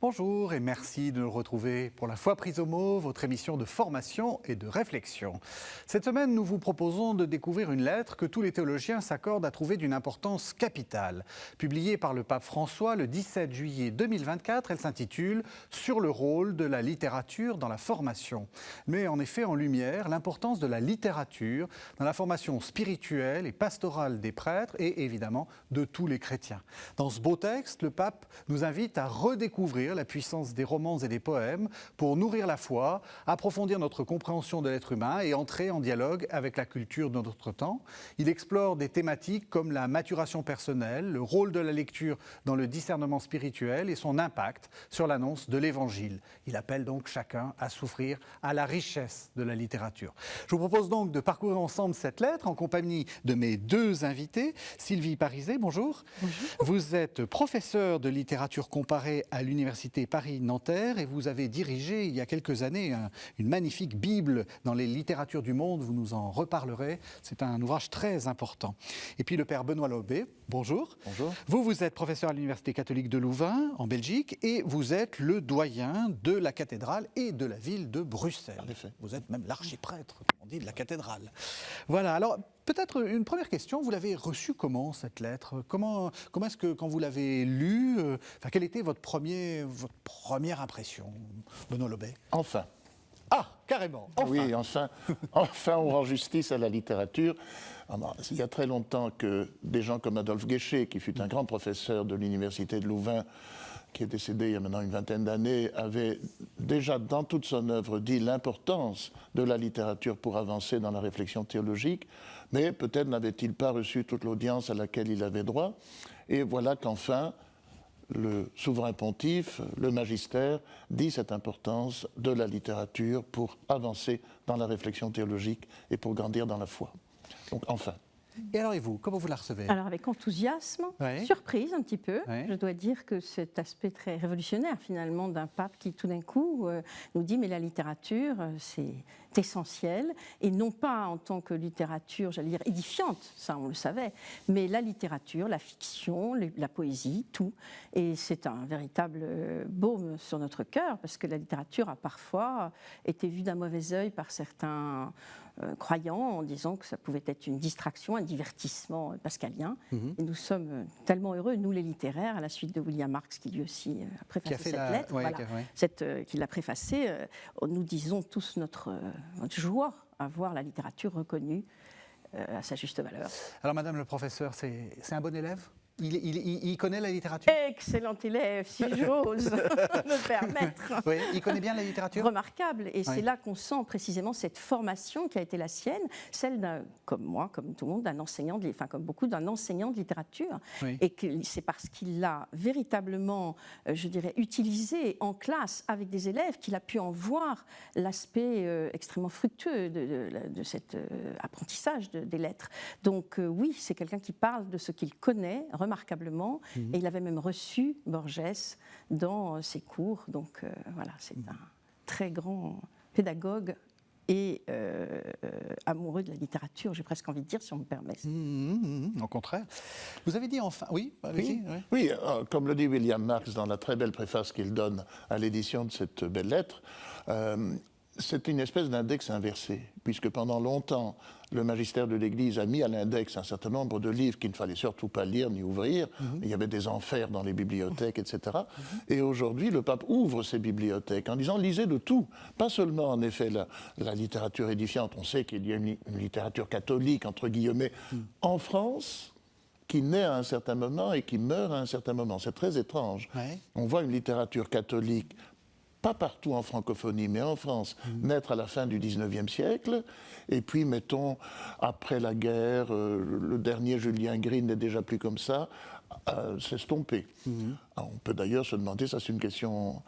Bonjour et merci de nous retrouver pour La Foi prise au mot, votre émission de formation et de réflexion. Cette semaine, nous vous proposons de découvrir une lettre que tous les théologiens s'accordent à trouver d'une importance capitale. Publiée par le pape François le 17 juillet 2024, elle s'intitule « Sur le rôle de la littérature dans la formation ». Mais en effet en lumière l'importance de la littérature dans la formation spirituelle et pastorale des prêtres et évidemment de tous les chrétiens. Dans ce beau texte, le pape nous invite à redécouvrir la puissance des romans et des poèmes pour nourrir la foi, approfondir notre compréhension de l'être humain et entrer en dialogue avec la culture de notre temps. Il explore des thématiques comme la maturation personnelle, le rôle de la lecture dans le discernement spirituel et son impact sur l'annonce de l'Évangile. Il appelle donc chacun à s'ouvrir à la richesse de la littérature. Je vous propose donc de parcourir ensemble cette lettre en compagnie de mes deux invités. Sylvie Parizet, bonjour. Bonjour. Vous êtes professeure de littérature comparée à l'Université Paris-Nanterre et vous avez dirigé il y a quelques années une magnifique Bible dans les littératures du monde. Vous nous en reparlerez. C'est un ouvrage très important. Et puis le père Benoît Lobé, bonjour. Bonjour. Vous êtes professeur à l'Université catholique de Louvain, en Belgique, et vous êtes le doyen de la cathédrale et de la ville de Bruxelles. En effet. Vous êtes même l'archiprêtre, comme on dit, de la cathédrale. Voilà, alors peut-être une première question. Vous l'avez reçue comment, cette lettre ? Comment est-ce que, quand vous l'avez lue, quelle était votre première impression, Benoît Lobé ? Enfin. Ah, carrément, enfin. Oui, enfin on rend justice à la littérature. Il y a très longtemps que des gens comme Adolphe Guéchet, qui fut un grand professeur de l'Université de Louvain, qui est décédé il y a maintenant une vingtaine d'années, avait déjà dans toute son œuvre dit l'importance de la littérature pour avancer dans la réflexion théologique, mais peut-être n'avait-il pas reçu toute l'audience à laquelle il avait droit. Et voilà qu'enfin, le souverain pontife, le magistère, dit cette importance de la littérature pour avancer dans la réflexion théologique et pour grandir dans la foi. Donc enfin. Et alors, et vous, comment vous la recevez ? Alors avec enthousiasme, surprise un petit peu. Je dois dire que cet aspect très révolutionnaire finalement d'un pape qui tout d'un coup nous dit mais la littérature c'est essentiel, et non pas en tant que littérature, j'allais dire édifiante, ça on le savait, mais la littérature, la fiction, la poésie, tout. Et c'est un véritable baume sur notre cœur, parce que la littérature a parfois été vue d'un mauvais œil par certains croyants en disant que ça pouvait être une distraction, un divertissement pascalien. Et nous sommes tellement heureux, nous les littéraires, à la suite de William Marx, qui lui aussi a préfacé cette lettre, qui l'a préfacée, nous disons tous notre joie à voir la littérature reconnue à sa juste valeur. Alors madame le professeur, c'est un bon élève ? Il connaît la littérature ? Excellent élève, si j'ose me permettre. Oui, il connaît bien la littérature ? Remarquable. Et c'est là qu'on sent précisément cette formation qui a été la sienne, celle d'un, comme moi, comme tout le monde, d'un enseignant, comme beaucoup, d'un enseignant de littérature. Oui. Et que c'est parce qu'il l'a véritablement, je dirais, utilisé en classe avec des élèves qu'il a pu en voir l'aspect extrêmement fructueux de cet apprentissage des lettres. Donc oui, c'est quelqu'un qui parle de ce qu'il connaît, remarquablement, et il avait même reçu Borges dans ses cours, donc voilà, c'est un très grand pédagogue et amoureux de la littérature, j'ai presque envie de dire, si on me permet. Au contraire. Vous avez dit enfin... Oui, oui, comme le dit William Marx dans la très belle préface qu'il donne à l'édition de cette belle lettre, c'est une espèce d'index inversé, puisque pendant longtemps, le magistère de l'Église a mis à l'index un certain nombre de livres qu'il ne fallait surtout pas lire ni ouvrir. Il y avait des enfers dans les bibliothèques, etc. Et aujourd'hui, le pape ouvre ses bibliothèques en disant « lisez de tout ». Pas seulement, en effet, la littérature édifiante. On sait qu'il y a une littérature catholique, entre guillemets, en France, qui naît à un certain moment et qui meurt à un certain moment. C'est très étrange. On voit une littérature catholique, pas partout en francophonie, mais en France, naître à la fin du XIXe siècle, et puis, mettons, après la guerre, le dernier Julien Green n'est déjà plus comme ça, s'estomper. On peut d'ailleurs se demander, ça c'est une question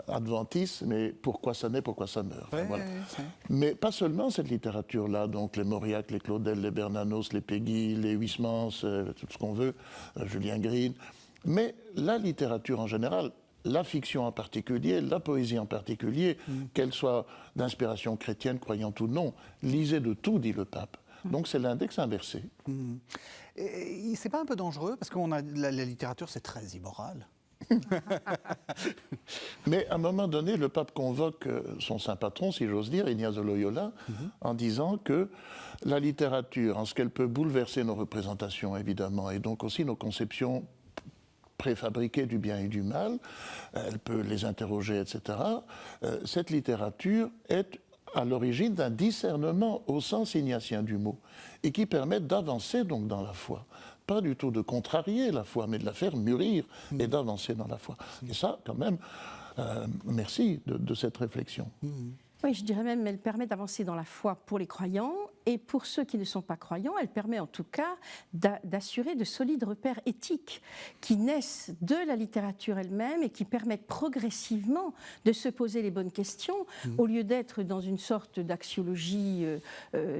adventiste, mais pourquoi ça naît, pourquoi ça meurt. Voilà. Mais pas seulement cette littérature-là, donc les Mauriac, les Claudel, les Bernanos, les Péguy, les Huysmans, tout ce qu'on veut, Julien Green, mais la littérature en général, la fiction en particulier, la poésie en particulier, qu'elle soit d'inspiration chrétienne, croyante ou non, lisez de tout, dit le pape. Donc c'est l'index inversé. Et c'est pas un peu dangereux, parce que la littérature c'est très immoral. Mais à un moment donné, le pape convoque son saint patron, si j'ose dire, Ignace de Loyola, en disant que la littérature, en ce qu'elle peut bouleverser nos représentations, évidemment, et donc aussi nos conceptions préfabriquées du bien et du mal, elle peut les interroger, etc. Cette littérature est à l'origine d'un discernement au sens ignatien du mot, et qui permet d'avancer donc dans la foi. Pas du tout de contrarier la foi, mais de la faire mûrir et d'avancer dans la foi. Et ça, quand même, merci de cette réflexion. Oui, je dirais même qu'elle permet d'avancer dans la foi pour les croyants, et pour ceux qui ne sont pas croyants, elle permet en tout cas d'assurer de solides repères éthiques qui naissent de la littérature elle-même et qui permettent progressivement de se poser les bonnes questions, au lieu d'être dans une sorte d'axiologie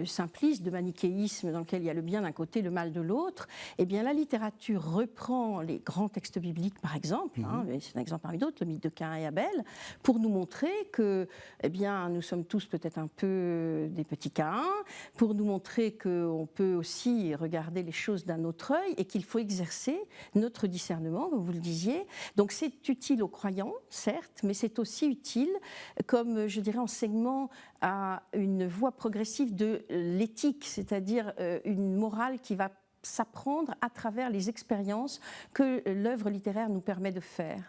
simpliste, de manichéisme dans lequel il y a le bien d'un côté, le mal de l'autre. Eh bien, la littérature reprend les grands textes bibliques, par exemple, c'est un exemple parmi d'autres, le mythe de Caïn et Abel, pour nous montrer que, eh bien, nous sommes tous peut-être un peu des petits Caïns, pour nous montrer qu'on peut aussi regarder les choses d'un autre œil et qu'il faut exercer notre discernement, comme vous le disiez. Donc c'est utile aux croyants, certes, mais c'est aussi utile comme, je dirais, enseignement à une voie progressive de l'éthique, c'est-à-dire une morale qui va s'apprendre à travers les expériences que l'œuvre littéraire nous permet de faire.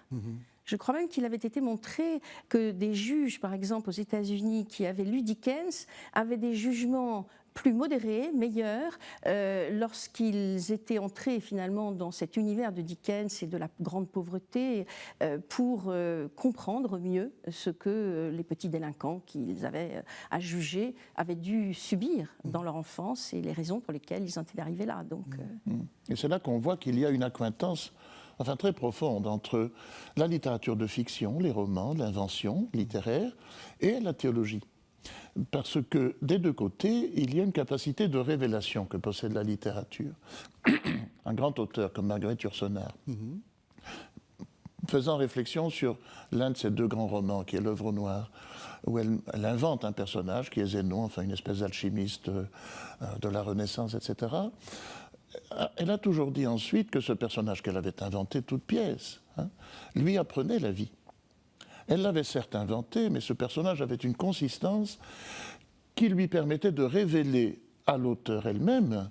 Je crois même qu'il avait été montré que des juges, par exemple aux États-Unis, qui avaient lu Dickens, avaient des jugements plus modérés, meilleurs, lorsqu'ils étaient entrés finalement dans cet univers de Dickens et de la grande pauvreté pour comprendre mieux ce que les petits délinquants qu'ils avaient à juger avaient dû subir dans leur enfance et les raisons pour lesquelles ils en étaient arrivés là. Donc, Et c'est là qu'on voit qu'il y a une accointance très profonde entre la littérature de fiction, les romans, l'invention littéraire, et la théologie. Parce que des deux côtés, il y a une capacité de révélation que possède la littérature. Un grand auteur comme Marguerite Yourcenar, faisant réflexion sur l'un de ses deux grands romans, qui est L'œuvre noire, où elle invente un personnage qui est Zénon, enfin une espèce d'alchimiste de la Renaissance, etc. Elle a toujours dit ensuite que ce personnage qu'elle avait inventé toute pièce, lui apprenait la vie. Elle l'avait certes inventé, mais ce personnage avait une consistance qui lui permettait de révéler à l'auteur elle-même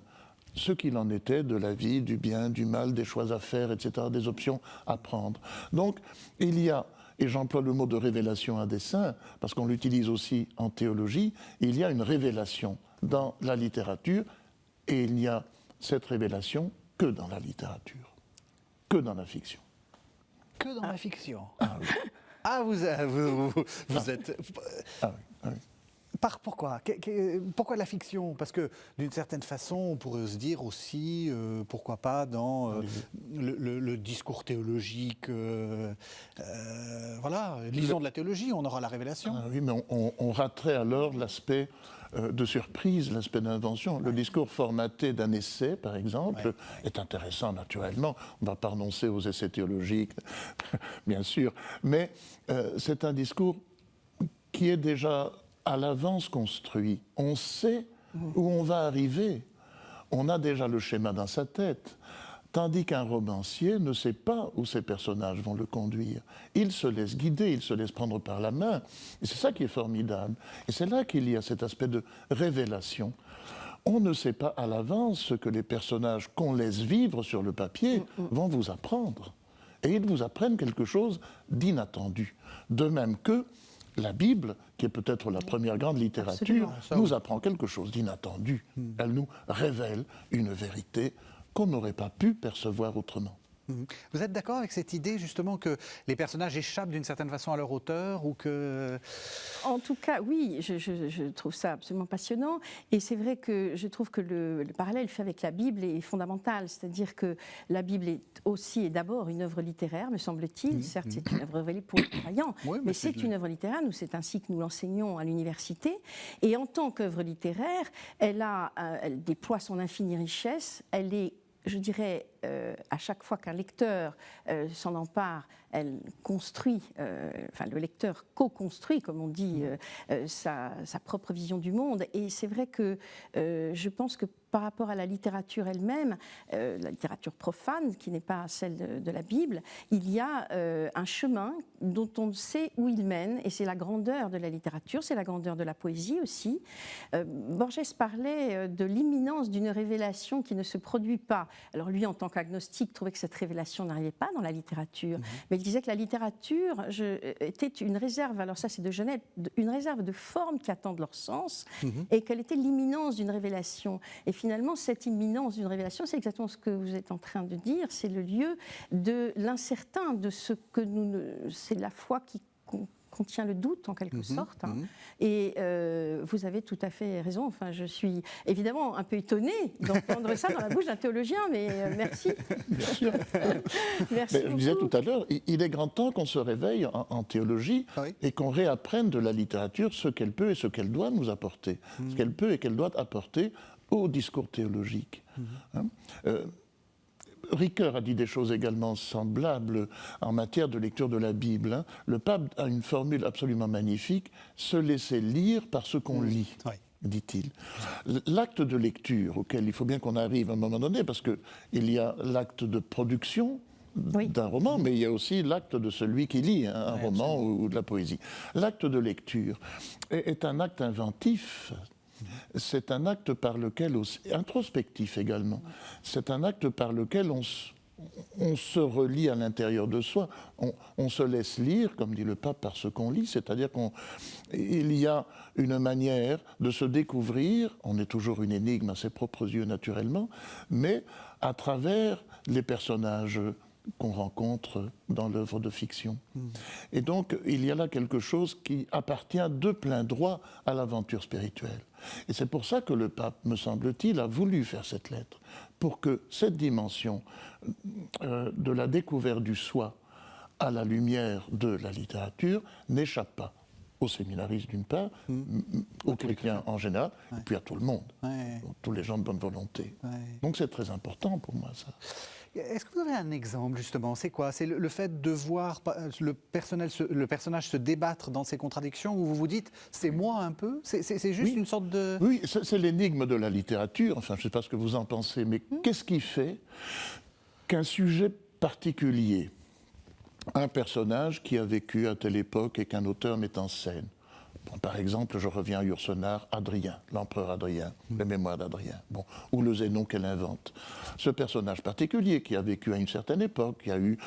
ce qu'il en était de la vie, du bien, du mal, des choix à faire, etc., des options à prendre. Donc, il y a, et j'emploie le mot de révélation à dessein, parce qu'on l'utilise aussi en théologie, il y a une révélation dans la littérature, et il n'y a cette révélation que dans la littérature, que dans la fiction. Que dans la fiction. Ah oui. Ah, vous êtes... Ah oui. Pourquoi la fiction? Parce que d'une certaine façon, on pourrait se dire aussi, pourquoi pas dans le discours théologique, voilà, lisons de la théologie, on aura la révélation. Ah oui, mais on raterait alors l'aspect de surprise, l'aspect d'invention. Le discours formaté d'un essai, par exemple, est intéressant naturellement. On ne va pas renoncer aux essais théologiques, bien sûr, mais c'est un discours qui est déjà à l'avance construit. On sait où on va arriver. On a déjà le schéma dans sa tête. Tandis qu'un romancier ne sait pas où ses personnages vont le conduire. Il se laisse guider, il se laisse prendre par la main. Et c'est ça qui est formidable. Et c'est là qu'il y a cet aspect de révélation. On ne sait pas à l'avance ce que les personnages qu'on laisse vivre sur le papier vont vous apprendre. Et ils vous apprennent quelque chose d'inattendu. De même que la Bible, qui est peut-être la première grande littérature, nous apprend quelque chose d'inattendu. Elle nous révèle une vérité qu'on n'aurait pas pu percevoir autrement. Vous êtes d'accord avec cette idée justement que les personnages échappent d'une certaine façon à leur auteur ou que... En tout cas, oui, je trouve ça absolument passionnant. Et c'est vrai que je trouve que le parallèle fait avec la Bible est fondamental. C'est-à-dire que la Bible est aussi et d'abord une œuvre littéraire, me semble-t-il. Certes, c'est une œuvre révélée pour les croyants, mais c'est une œuvre littéraire. C'est ainsi que nous l'enseignons à l'université. Et en tant qu'œuvre littéraire, elle déploie son infinie richesse. Elle est, je dirais, à chaque fois qu'un lecteur s'en empare, elle construit, le lecteur co-construit, comme on dit, sa propre vision du monde. Et c'est vrai que je pense que par rapport à la littérature elle-même, la littérature profane, qui n'est pas celle de la Bible, il y a un chemin dont on sait où il mène, et c'est la grandeur de la littérature, c'est la grandeur de la poésie aussi. Borges parlait de l'imminence d'une révélation qui ne se produit pas. Alors lui, en tant qu'agnostique, trouvait que cette révélation n'arrivait pas dans la littérature, mais il disait que la littérature était une réserve, alors ça c'est de Genève, une réserve de formes qui attendent leur sens, et qu'elle était l'imminence d'une révélation. Et finalement, cette imminence d'une révélation, c'est exactement ce que vous êtes en train de dire, c'est le lieu de l'incertain, de ce que c'est la foi qui contient le doute en quelque sorte. Et vous avez tout à fait raison. Enfin, je suis évidemment un peu étonnée d'entendre ça dans la bouche d'un théologien, mais merci. Bien sûr. Merci beaucoup. Je disais tout à l'heure, il est grand temps qu'on se réveille en théologie et qu'on réapprenne de la littérature ce qu'elle peut et ce qu'elle doit nous apporter, ce qu'elle peut et qu'elle doit apporter au discours théologique. Ricoeur a dit des choses également semblables en matière de lecture de la Bible. Le pape a une formule absolument magnifique, « se laisser lire par ce qu'on lit », dit-il. L'acte de lecture auquel il faut bien qu'on arrive à un moment donné, parce qu'il y a l'acte de production d'un roman, mais il y a aussi l'acte de celui qui lit un roman ou de la poésie. L'acte de lecture est un acte inventif. C'est un acte par lequel, introspectif également, c'est un acte par lequel on se relie à l'intérieur de soi, on se laisse lire, comme dit le pape, par ce qu'on lit, c'est-à-dire qu'il y a une manière de se découvrir, on est toujours une énigme à ses propres yeux naturellement, mais à travers les personnages qu'on rencontre dans l'œuvre de fiction. Et donc, il y a là quelque chose qui appartient de plein droit à l'aventure spirituelle. Et c'est pour ça que le pape, me semble-t-il, a voulu faire cette lettre, pour que cette dimension de la découverte du soi à la lumière de la littérature n'échappe pas aux séminaristes d'une part, aux chrétiens en général, et puis à tout le monde, tous les gens de bonne volonté. Donc c'est très important pour moi, ça. Est-ce que vous avez un exemple, justement? C'est quoi? C'est le fait de voir le personnage se débattre dans ses contradictions, où vous vous dites, c'est moi un peu? C'est juste une sorte de... Oui, c'est l'énigme de la littérature, enfin je ne sais pas ce que vous en pensez, mais qu'est-ce qui fait qu'un sujet particulier, un personnage qui a vécu à telle époque et qu'un auteur met en scène. Bon, par exemple, je reviens à Yourcenar, Adrien, l'empereur Adrien, les mémoires d'Adrien, ou le Zénon qu'elle invente. Ce personnage particulier qui a vécu à une certaine époque, qui a eu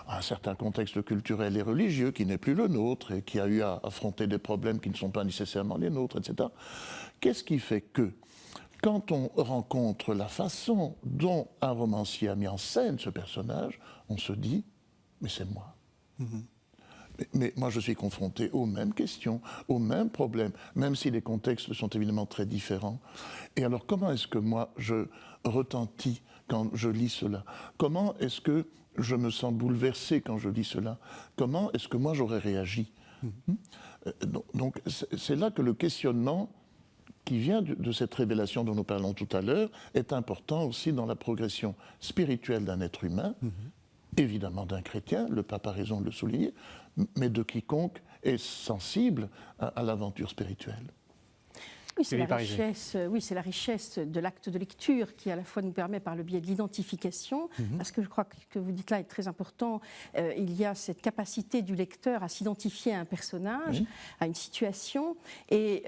un certain contexte culturel et religieux qui n'est plus le nôtre et qui a eu à affronter des problèmes qui ne sont pas nécessairement les nôtres, etc. Qu'est-ce qui fait que, quand on rencontre la façon dont un romancier a mis en scène ce personnage, on se dit « mais c'est moi ». Mais moi, je suis confronté aux mêmes questions, aux mêmes problèmes, même si les contextes sont évidemment très différents. Et alors, comment est-ce que moi, je retentis quand je lis cela? Comment est-ce que je me sens bouleversé quand je lis cela? Comment est-ce que moi, j'aurais réagi? Donc, c'est là que le questionnement qui vient de cette révélation dont nous parlons tout à l'heure est important aussi dans la progression spirituelle d'un être humain, évidemment d'un chrétien, le pape a raison de le souligner, mais de quiconque est sensible à l'aventure spirituelle. Oui, c'est la richesse de l'acte de lecture qui à la fois nous permet par le biais de l'identification, parce que je crois que vous dites là est très important, il y a cette capacité du lecteur à s'identifier à un personnage, à une situation, et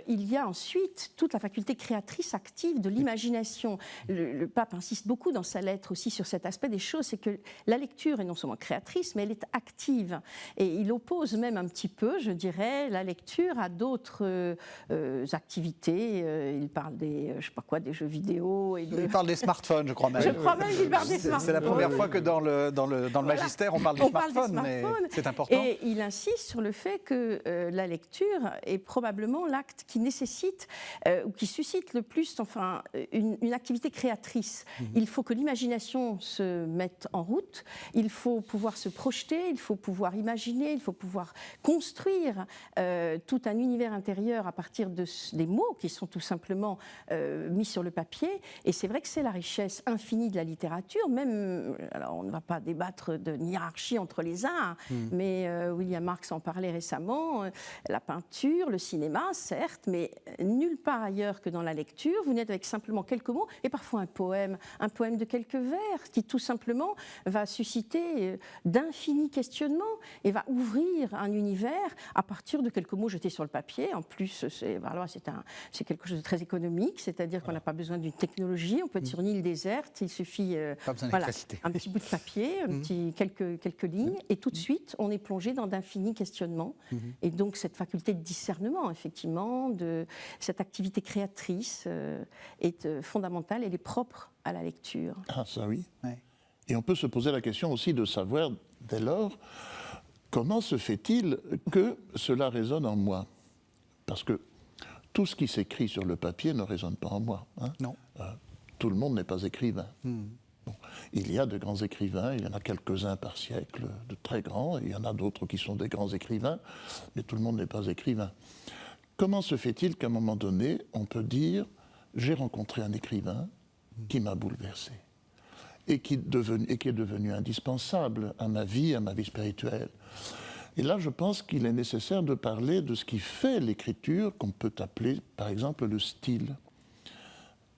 il y a ensuite toute la faculté créatrice active de l'imagination. Le pape insiste beaucoup dans sa lettre aussi sur cet aspect des choses, c'est que la lecture est non seulement créatrice, mais elle est active. Et il oppose même un petit peu, je dirais, la lecture à d'autres activités. Il parle des, je sais pas quoi, des jeux vidéo. Il parle des smartphones, je crois même. Je crois même qu'il parle des smartphones. C'est la première fois que dans le magistère, on parle des smartphones, mais c'est important. Et il insiste sur le fait que la lecture est probablement l'acte qui nécessite, ou qui suscite le plus, enfin, une activité créatrice. Il faut que l'imagination se mette en route, il faut pouvoir se projeter, il faut pouvoir imaginer, il faut pouvoir construire tout un univers intérieur à partir des mots qui sont tout simplement mis sur le papier. Et c'est vrai que c'est la richesse infinie de la littérature, même, alors on ne va pas débattre d'une hiérarchie entre les arts, mais William Marx en parlait récemment, la peinture, le cinéma, certes, mais nulle part ailleurs que dans la lecture, vous n'êtes avec simplement quelques mots, et parfois un poème de quelques vers, qui tout simplement va susciter d'infinis questionnements et va ouvrir un univers à partir de quelques mots jetés sur le papier. En plus, c'est quelque chose de très économique, c'est-à-dire qu'on n'a pas besoin d'une technologie, on peut être sur une île déserte, il suffit un petit bout de papier, quelques lignes, et tout de suite, on est plongé dans d'infinis questionnements. Et donc, cette faculté de discernement, effectivement, de cette activité créatrice est fondamentale, elle est propre à la lecture. Ah, ça oui. Ouais. Et on peut se poser la question aussi de savoir, dès lors, comment se fait-il que cela résonne en moi? Parce que tout ce qui s'écrit sur le papier ne résonne pas en moi. Hein. Non. Tout le monde n'est pas écrivain. Bon, il y a de grands écrivains, il y en a quelques-uns par siècle, de très grands, et il y en a d'autres qui sont des grands écrivains, mais tout le monde n'est pas écrivain. Comment se fait-il qu'à un moment donné, on peut dire « j'ai rencontré un écrivain qui m'a bouleversé » et qui est devenu indispensable à ma vie spirituelle. Et là, je pense qu'il est nécessaire de parler de ce qui fait l'écriture, qu'on peut appeler, par exemple, le style.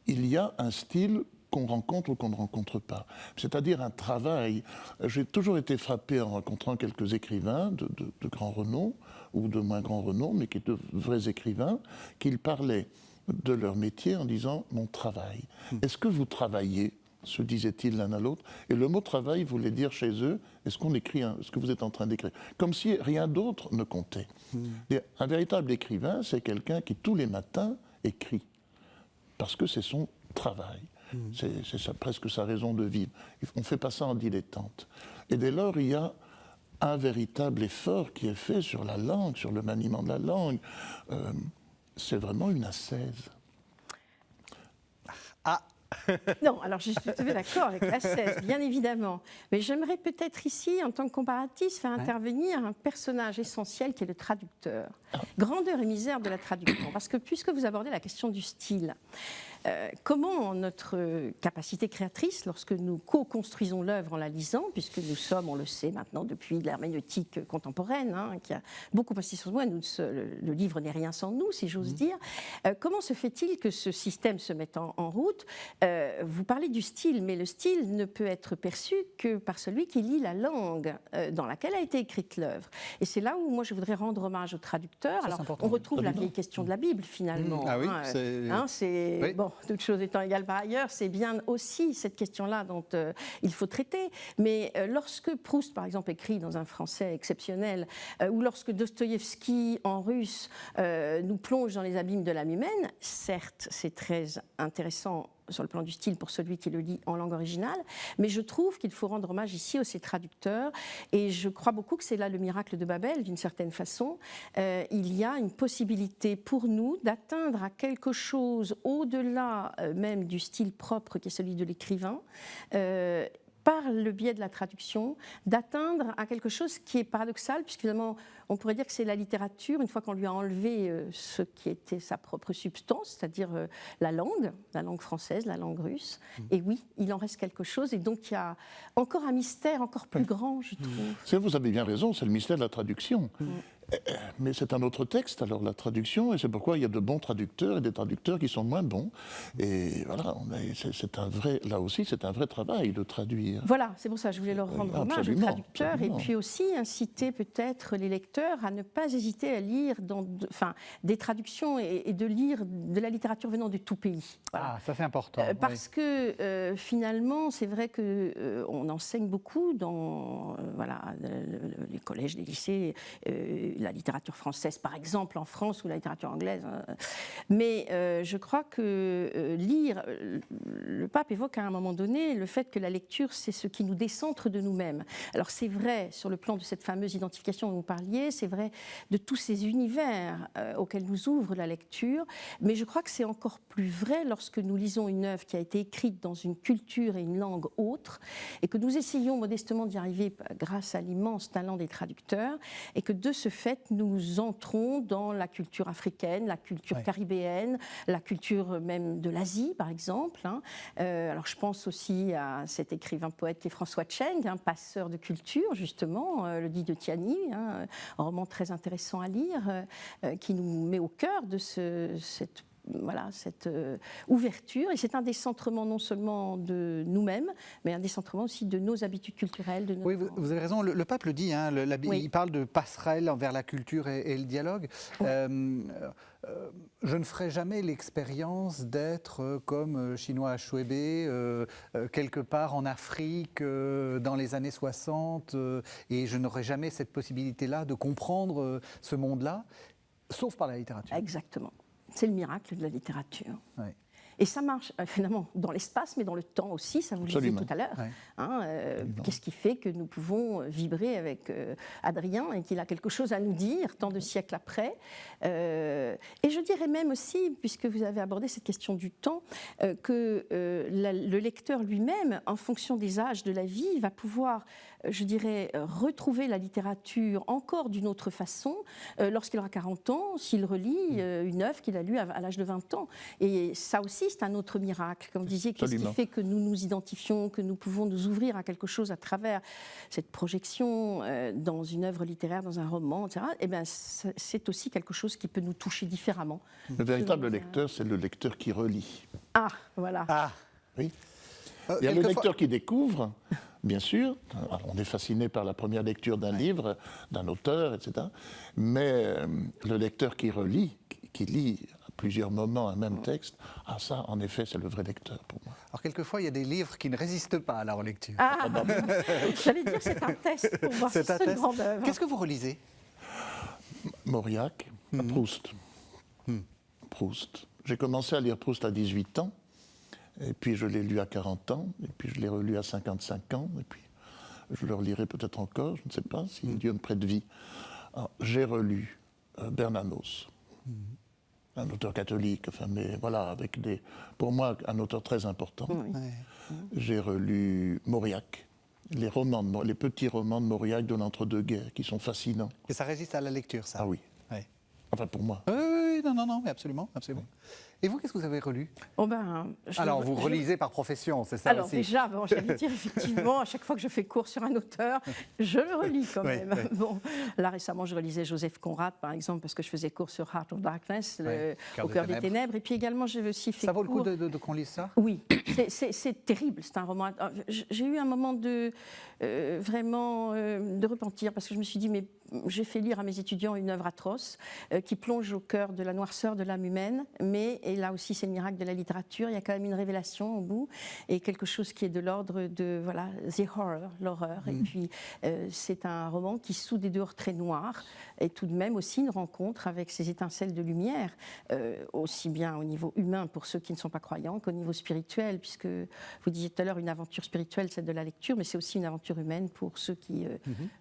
Il y a un style qu'on rencontre ou qu'on ne rencontre pas, c'est-à-dire un travail. J'ai toujours été frappé en rencontrant quelques écrivains de grand renom, ou de moins grand renom, mais qui étaient de vrais écrivains, qu'ils parlaient de leur métier en disant « mon travail ». Est-ce que vous travaillez ? Se disaient-ils l'un à l'autre. Et le mot travail voulait dire chez eux, est-ce qu'on écrit, ce que vous êtes en train d'écrire? Comme si rien d'autre ne comptait. Un véritable écrivain, c'est quelqu'un qui tous les matins écrit, parce que c'est son travail. C'est presque sa raison de vivre. On ne fait pas ça en dilettante. Et dès lors, il y a un véritable effort qui est fait sur la langue, sur le maniement de la langue. C'est vraiment une ascèse. Non, alors je suis tout à fait d'accord avec l'ascèse, bien évidemment. Mais j'aimerais peut-être ici, en tant que comparatrice, faire intervenir un personnage essentiel qui est le traducteur. Grandeur et misère de la traduction. Parce que puisque vous abordez la question du style, comment notre capacité créatrice, lorsque nous co-construisons l'œuvre en la lisant, puisque nous sommes, on le sait maintenant, depuis l'herméneutique contemporaine, qui a beaucoup insisté sur moi, le livre n'est rien sans nous, si j'ose dire, comment se fait-il que ce système se mette en route? Vous parlez du style, mais le style ne peut être perçu que par celui qui lit la langue dans laquelle a été écrite l'œuvre. Et c'est là où moi je voudrais rendre hommage au traducteur. Alors, on retrouve la vieille question de la Bible, finalement. Ah oui, oui. Bon, toutes choses étant égales par ailleurs, c'est bien aussi cette question-là dont il faut traiter. Mais lorsque Proust, par exemple, écrit dans un français exceptionnel, ou lorsque Dostoïevski, en russe, nous plonge dans les abîmes de l'âme humaine, certes, c'est très intéressant sur le plan du style pour celui qui le lit en langue originale, mais je trouve qu'il faut rendre hommage ici aux ces traducteurs, et je crois beaucoup que c'est là le miracle de Babel, d'une certaine façon. Il y a une possibilité pour nous d'atteindre à quelque chose au-delà même du style propre qui est celui de l'écrivain, par le biais de la traduction, d'atteindre à quelque chose qui est paradoxal, puisque finalement, on pourrait dire que c'est la littérature, une fois qu'on lui a enlevé ce qui était sa propre substance, c'est-à-dire la langue française, la langue russe. Et oui, il en reste quelque chose, et donc il y a encore un mystère encore plus grand, je trouve. Vous avez bien raison, c'est le mystère de la traduction. Mais c'est un autre texte, alors, la traduction, et c'est pourquoi il y a de bons traducteurs et des traducteurs qui sont moins bons. Et voilà, là aussi, c'est un vrai travail de traduire. Voilà, c'est pour ça que je voulais leur rendre hommage aux traducteurs, et puis aussi inciter peut-être les lecteurs à ne pas hésiter à lire des traductions et de lire de la littérature venant de tout pays. Voilà. Ah, ça c'est important. Parce que finalement, c'est vrai qu'on enseigne beaucoup dans les collèges, les lycées, la littérature française, par exemple, en France, ou la littérature anglaise. Mais je crois que lire, le pape évoque à un moment donné le fait que la lecture, c'est ce qui nous décentre de nous-mêmes. Alors c'est vrai sur le plan de cette fameuse identification dont vous parliez, c'est vrai de tous ces univers auxquels nous ouvre la lecture, mais je crois que c'est encore plus vrai lorsque nous lisons une œuvre qui a été écrite dans une culture et une langue autre, et que nous essayons modestement d'y arriver grâce à l'immense talent des traducteurs, et que de ce fait, fait, nous entrons dans la culture africaine, la culture caribéenne, la culture même de l'Asie, par exemple. Alors, je pense aussi à cet écrivain-poète qui est François Tcheng, passeur de culture, justement, le dit de Tiani, un roman très intéressant à lire, qui nous met au cœur de cette ouverture, et c'est un décentrement non seulement de nous-mêmes, mais un décentrement aussi de nos habitudes culturelles. De notre... Oui, vous avez raison, le pape le dit, il parle de passerelle envers la culture et le dialogue. Je ne ferai jamais l'expérience d'être comme Chinua Achebe, quelque part en Afrique, dans les années 60, et je n'aurai jamais cette possibilité-là de comprendre ce monde-là, sauf par la littérature. Exactement. C'est le miracle de la littérature. Oui. Et ça marche finalement dans l'espace, mais dans le temps aussi, ça vous le disiez tout à l'heure. Qu'est-ce qui fait que nous pouvons vibrer avec Adrien et qu'il a quelque chose à nous dire tant de siècles après. Et je dirais même aussi, puisque vous avez abordé cette question du temps, que le lecteur lui-même, en fonction des âges de la vie, va pouvoir, je dirais, retrouver la littérature encore d'une autre façon lorsqu'il aura 40 ans, s'il relit une œuvre qu'il a lue à l'âge de 20 ans. Et ça aussi, c'est un autre miracle. Comme vous disiez, qu'est-ce qui fait que nous nous identifions, que nous pouvons nous ouvrir à quelque chose à travers cette projection dans une œuvre littéraire, dans un roman, etc. Eh bien, c'est aussi quelque chose qui peut nous toucher différemment. Le véritable lecteur, c'est le lecteur qui relit. Ah, voilà. Ah, oui. Il y a le lecteur qui découvre, bien sûr. On est fasciné par la première lecture d'un livre, d'un auteur, etc. Mais le lecteur qui relit, qui lit à plusieurs moments un même texte, ça, en effet, c'est le vrai lecteur pour moi. Alors, quelquefois, il y a des livres qui ne résistent pas à la relecture. J'allais dire, c'est un test pour voir si c'est une grande œuvre. Qu'est-ce que vous relisez ? Mauriac, Proust. Proust. J'ai commencé à lire Proust à 18 ans, et puis je l'ai lu à 40 ans, et puis je l'ai relu à 55 ans, et puis je le relirai peut-être encore, je ne sais pas, si Dieu me prête vie. J'ai relu Bernanos. Un auteur catholique, mais voilà, avec pour moi, un auteur très important. J'ai relu Mauriac, les petits romans de Mauriac de l'entre-deux-guerres, qui sont fascinants. Et ça résiste à la lecture, ça ? Ah oui. Enfin, pour moi. Oui, non, mais absolument. Et vous, qu'est-ce que vous avez relu ? Alors, vous relisez par profession, c'est ça alors, aussi ? Déjà, j'allais dire, effectivement, à chaque fois que je fais cours sur un auteur, je le relis quand même. Bon, là, récemment, je relisais Joseph Conrad, par exemple, parce que je faisais cours sur Heart of Darkness, au cœur des ténèbres. Et puis également, j'ai aussi fait Ça vaut le coup de qu'on lise ça ? Oui, c'est terrible, c'est un roman. J'ai eu un moment de repentir, parce que je me suis dit, mais j'ai fait lire à mes étudiants une œuvre atroce qui plonge au cœur de la noirceur de l'âme humaine, et là aussi c'est le miracle de la littérature, il y a quand même une révélation au bout, et quelque chose qui est de l'ordre de, the horror, l'horreur. Et puis c'est un roman qui, sous des dehors très noirs, est tout de même aussi une rencontre avec ces étincelles de lumière, aussi bien au niveau humain pour ceux qui ne sont pas croyants qu'au niveau spirituel, puisque vous disiez tout à l'heure une aventure spirituelle, celle de la lecture, mais c'est aussi une aventure humaine pour ceux qui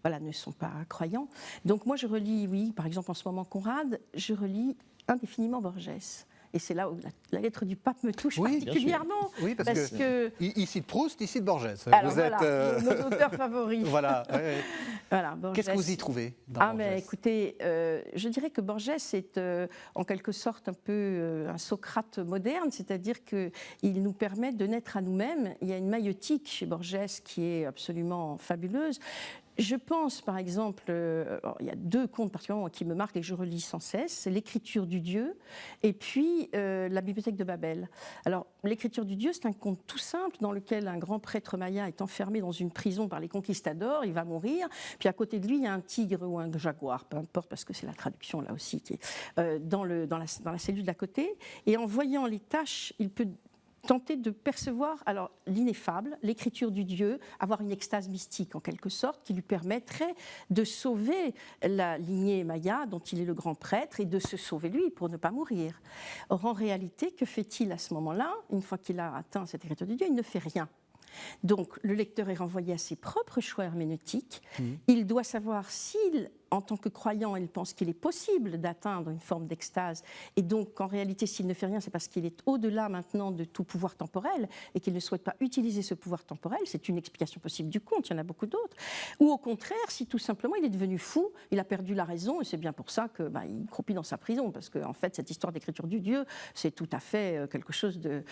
ne sont pas croyants. Donc moi je relis, par exemple en ce moment Conrad, je relis indéfiniment Borges. Et c'est là où la lettre du pape me touche particulièrement. Oui, parce que il cite Proust, il cite Borges. Alors, vous êtes nos auteurs favoris. Voilà. Borges. Qu'est-ce que vous y trouvez dans Borges ? Mais écoutez, je dirais que Borges est en quelque sorte un peu un Socrate moderne, c'est-à-dire qu'il nous permet de naître à nous-mêmes. Il y a une maïeutique chez Borges qui est absolument fabuleuse. Je pense, par exemple, il y a deux contes particulièrement qui me marquent et que je relis sans cesse, l'écriture du Dieu et puis la bibliothèque de Babel. Alors, l'écriture du Dieu, c'est un conte tout simple dans lequel un grand prêtre maya est enfermé dans une prison par les conquistadors, il va mourir, puis à côté de lui, il y a un tigre ou un jaguar, peu importe, parce que c'est la traduction là aussi, qui est dans la cellule d'à côté, et en voyant les tâches, il peut tenter de percevoir l'ineffable, l'écriture du Dieu, avoir une extase mystique en quelque sorte qui lui permettrait de sauver la lignée maya dont il est le grand prêtre et de se sauver lui pour ne pas mourir. Or en réalité, que fait-il à ce moment-là ? Une fois qu'il a atteint cette écriture du Dieu, il ne fait rien. Donc le lecteur est renvoyé à ses propres choix herméneutiques. Il doit savoir s'il en tant que croyant, il pense qu'il est possible d'atteindre une forme d'extase. Et donc, en réalité, s'il ne fait rien, c'est parce qu'il est au-delà maintenant de tout pouvoir temporel et qu'il ne souhaite pas utiliser ce pouvoir temporel. C'est une explication possible du conte, il y en a beaucoup d'autres. Ou au contraire, si tout simplement il est devenu fou, il a perdu la raison, et c'est bien pour ça qu'il croupit dans sa prison, parce qu'en fait, cette histoire d'écriture du Dieu, c'est tout à fait quelque chose de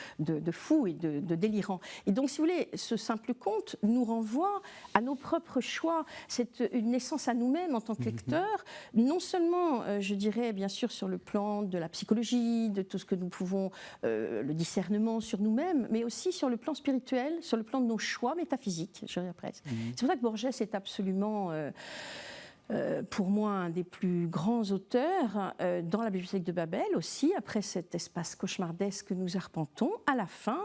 fou et de délirant. Et donc, si vous voulez, ce simple conte nous renvoie à nos propres choix. C'est une naissance à nous-mêmes en tant que lecteurs, non seulement, je dirais, bien sûr, sur le plan de la psychologie, de tout ce que nous pouvons, le discernement sur nous-mêmes, mais aussi sur le plan spirituel, sur le plan de nos choix métaphysiques, je dirais presque. C'est pour ça que Borges est absolument... pour moi, un des plus grands auteurs dans la bibliothèque de Babel aussi, après cet espace cauchemardesque que nous arpentons, à la fin,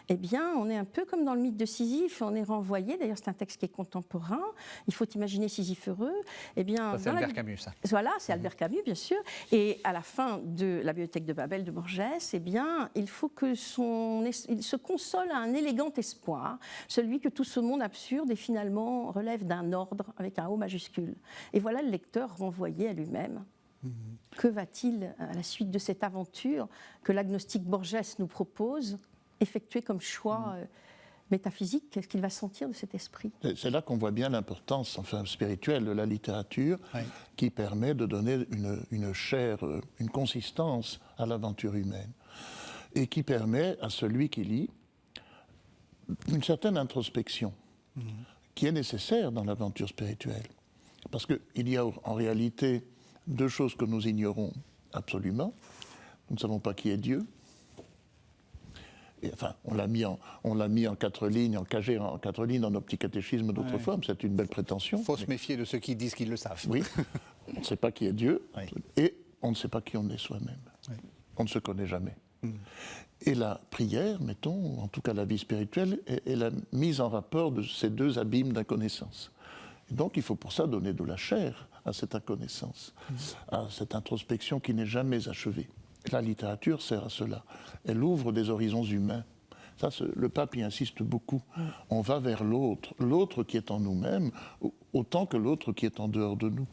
eh bien, on est un peu comme dans le mythe de Sisyphe, on est renvoyé, d'ailleurs c'est un texte qui est contemporain, il faut imaginer Sisyphe heureux. Eh bien, ça, c'est Albert Camus, ça. Voilà, c'est Albert Camus, bien sûr, et à la fin de la bibliothèque de Babel de Borges, eh bien, il faut il se console à un élégant espoir, celui que tout ce monde absurde et finalement relève d'un ordre avec un O majuscule. Et voilà le lecteur renvoyé à lui-même. Que va-t-il, à la suite de cette aventure que l'agnostique Borges nous propose, effectuer comme choix métaphysique? Qu'est-ce qu'il va sentir de cet esprit? C'est là qu'on voit bien l'importance spirituelle de la littérature, qui permet de donner une chair, une consistance à l'aventure humaine, et qui permet à celui qui lit une certaine introspection qui est nécessaire dans l'aventure spirituelle. Parce qu'il y a en réalité deux choses que nous ignorons absolument. Nous ne savons pas qui est Dieu. Et, enfin, on l'a mis en 4 lignes, en KG, en 4 lignes dans nos petits catéchismes d'autrefois, mais c'est une belle prétention. Il faut se méfier de ceux qui disent qu'ils le savent. Oui, on ne sait pas qui est Dieu, et on ne sait pas qui on est soi-même. On ne se connaît jamais. Et la prière, mettons, en tout cas la vie spirituelle, est la mise en rapport de ces deux abîmes d'inconnaissance. Donc il faut pour ça donner de la chair à cette inconnaissance, à cette introspection qui n'est jamais achevée. La littérature sert à cela. Elle ouvre des horizons humains. Ça, le pape y insiste beaucoup. On va vers l'autre, l'autre qui est en nous-mêmes, autant que l'autre qui est en dehors de nous.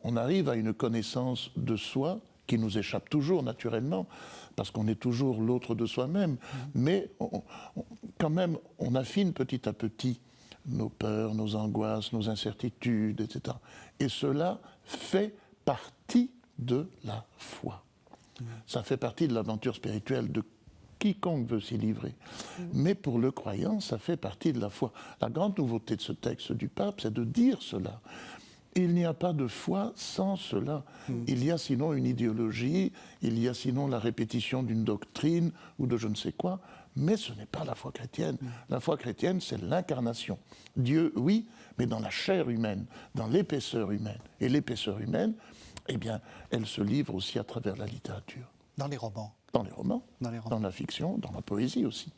On arrive à une connaissance de soi qui nous échappe toujours naturellement, parce qu'on est toujours l'autre de soi-même. Mais quand même, on affine petit à petit nos peurs, nos angoisses, nos incertitudes, etc. Et cela fait partie de la foi. Ça fait partie de l'aventure spirituelle de quiconque veut s'y livrer. Mais pour le croyant, ça fait partie de la foi. La grande nouveauté de ce texte du pape, c'est de dire cela. Il n'y a pas de foi sans cela. Il y a sinon une idéologie, il y a sinon la répétition d'une doctrine ou de je ne sais quoi, mais ce n'est pas la foi chrétienne. La foi chrétienne, c'est l'incarnation. Dieu, oui, mais dans la chair humaine, dans l'épaisseur humaine. Et l'épaisseur humaine, eh bien, elle se livre aussi à travers la littérature. Dans les romans. Dans les romans, dans la fiction, dans la poésie aussi.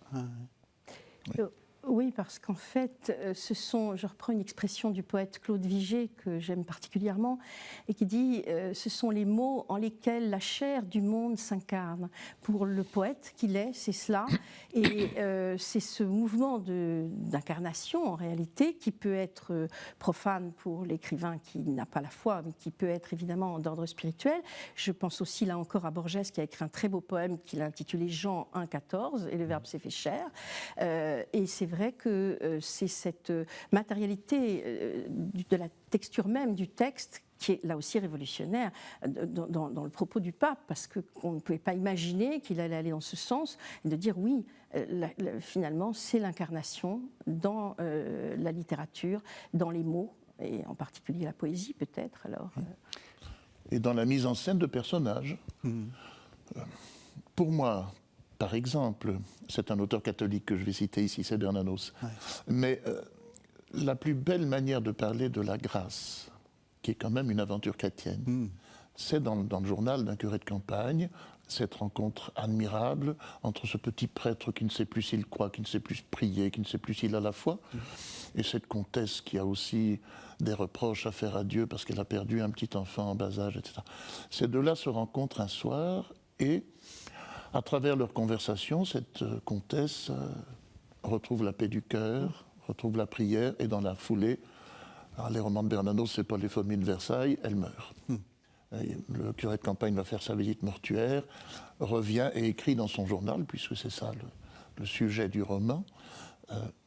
Oui. Oui, parce qu'en fait, je reprends une expression du poète Claude Vigée que j'aime particulièrement, et qui dit ce sont les mots en lesquels la chair du monde s'incarne. Pour le poète qu'il est, c'est cela, et c'est ce mouvement d'incarnation en réalité qui peut être profane pour l'écrivain qui n'a pas la foi, mais qui peut être évidemment d'ordre spirituel. Je pense aussi là encore à Borges qui a écrit un très beau poème qu'il a intitulé Jean 1,14, et le Verbe s'est fait chair, et c'est vrai que c'est cette matérialité de la texture même du texte qui est là aussi révolutionnaire dans le propos du pape, parce qu'on ne pouvait pas imaginer qu'il allait aller dans ce sens, et de dire oui, finalement c'est l'incarnation dans la littérature, dans les mots, et en particulier la poésie peut-être. Alors, Et dans la mise en scène de personnages. Pour moi, par exemple, c'est un auteur catholique que je vais citer ici, c'est Bernanos. Mais la plus belle manière de parler de la grâce, qui est quand même une aventure chrétienne, c'est dans le journal d'un curé de campagne, cette rencontre admirable entre ce petit prêtre qui ne sait plus s'il croit, qui ne sait plus prier, qui ne sait plus s'il a la foi, et cette comtesse qui a aussi des reproches à faire à Dieu parce qu'elle a perdu un petit enfant en bas âge, etc. Ces deux-là se rencontrent un soir et à travers leur conversation, cette comtesse retrouve la paix du cœur, retrouve la prière et dans la foulée Alors, les romans de Bernanos, c'est pas l'euphonie de Versailles, elle meurt. Le curé de campagne va faire sa visite mortuaire, revient et écrit dans son journal, puisque c'est ça le sujet du roman,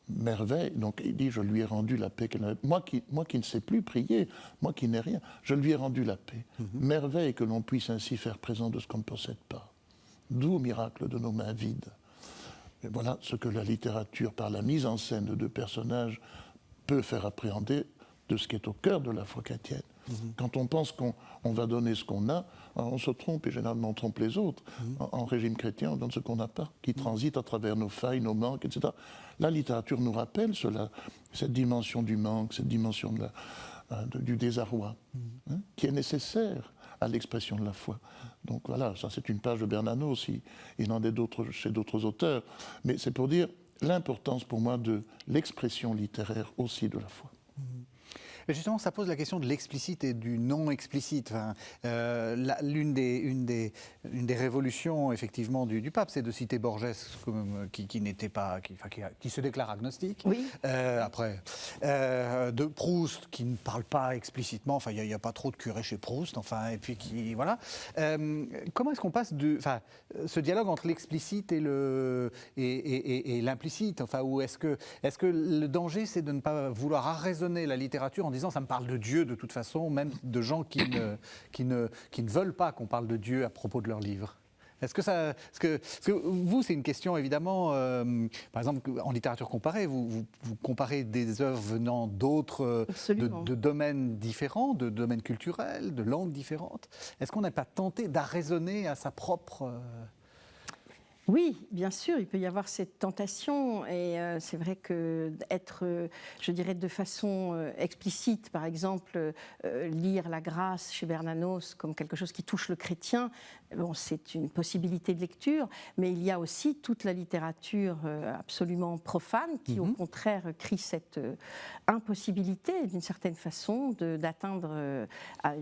merveille. Donc il dit, je lui ai rendu la paix qu'elle avait. Moi qui ne sais plus prier, moi qui n'ai rien, je lui ai rendu la paix. Merveille que l'on puisse ainsi faire présent de ce qu'on ne possède pas. D'où miracle de nos mains vides. Et voilà ce que la littérature, par la mise en scène de deux personnages, peut faire appréhender de ce qui est au cœur de la foi chrétienne. Quand on pense qu'on va donner ce qu'on a, on se trompe, et généralement on trompe les autres. En régime chrétien, on donne ce qu'on n'a pas, qui transite à travers nos failles, nos manques, etc. La littérature nous rappelle cela, cette dimension du manque, cette dimension du désarroi, qui est nécessaire à l'expression de la foi. Donc voilà, ça c'est une page de Bernanos, il en est d'autres chez d'autres auteurs, mais c'est pour dire l'importance pour moi de l'expression littéraire aussi de la foi. Mais justement, ça pose la question de l'explicite et du non explicite. Enfin, une des révolutions effectivement du pape, c'est de citer Borges qui n'était pas, qui se déclare agnostique. Oui. Après, de Proust qui ne parle pas explicitement. Enfin, il n'y a pas trop de curés chez Proust. Enfin, et puis qui voilà. Comment est-ce qu'on passe ce dialogue entre l'explicite et l'implicite. Enfin, ou est-ce que le danger, c'est de ne pas vouloir arraisonner la littérature en disant ça me parle de Dieu de toute façon, même de gens qui ne veulent pas qu'on parle de Dieu à propos de leurs livres. Est-ce que vous, c'est une question évidemment, par exemple, en littérature comparée, vous comparez des œuvres venant d'autres, de domaines différents, de domaines culturels, de langues différentes. Est-ce qu'on n'est pas tenté d'arraisonner à sa propre... Oui, bien sûr, il peut y avoir cette tentation et c'est vrai qu'être, je dirais de façon explicite, par exemple, lire la grâce chez Bernanos comme quelque chose qui touche le chrétien, bon, c'est une possibilité de lecture, mais il y a aussi toute la littérature absolument profane qui, au contraire, crie cette impossibilité, d'une certaine façon, d'atteindre à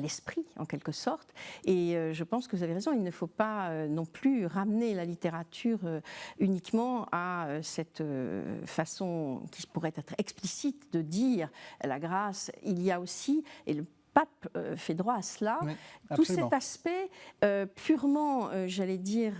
l'esprit, en quelque sorte. Et je pense que vous avez raison, il ne faut pas non plus ramener la littérature uniquement à cette façon qui pourrait être explicite de dire la grâce. Il y a aussi, et le pape fait droit à cela, oui, tout cet aspect purement, j'allais dire,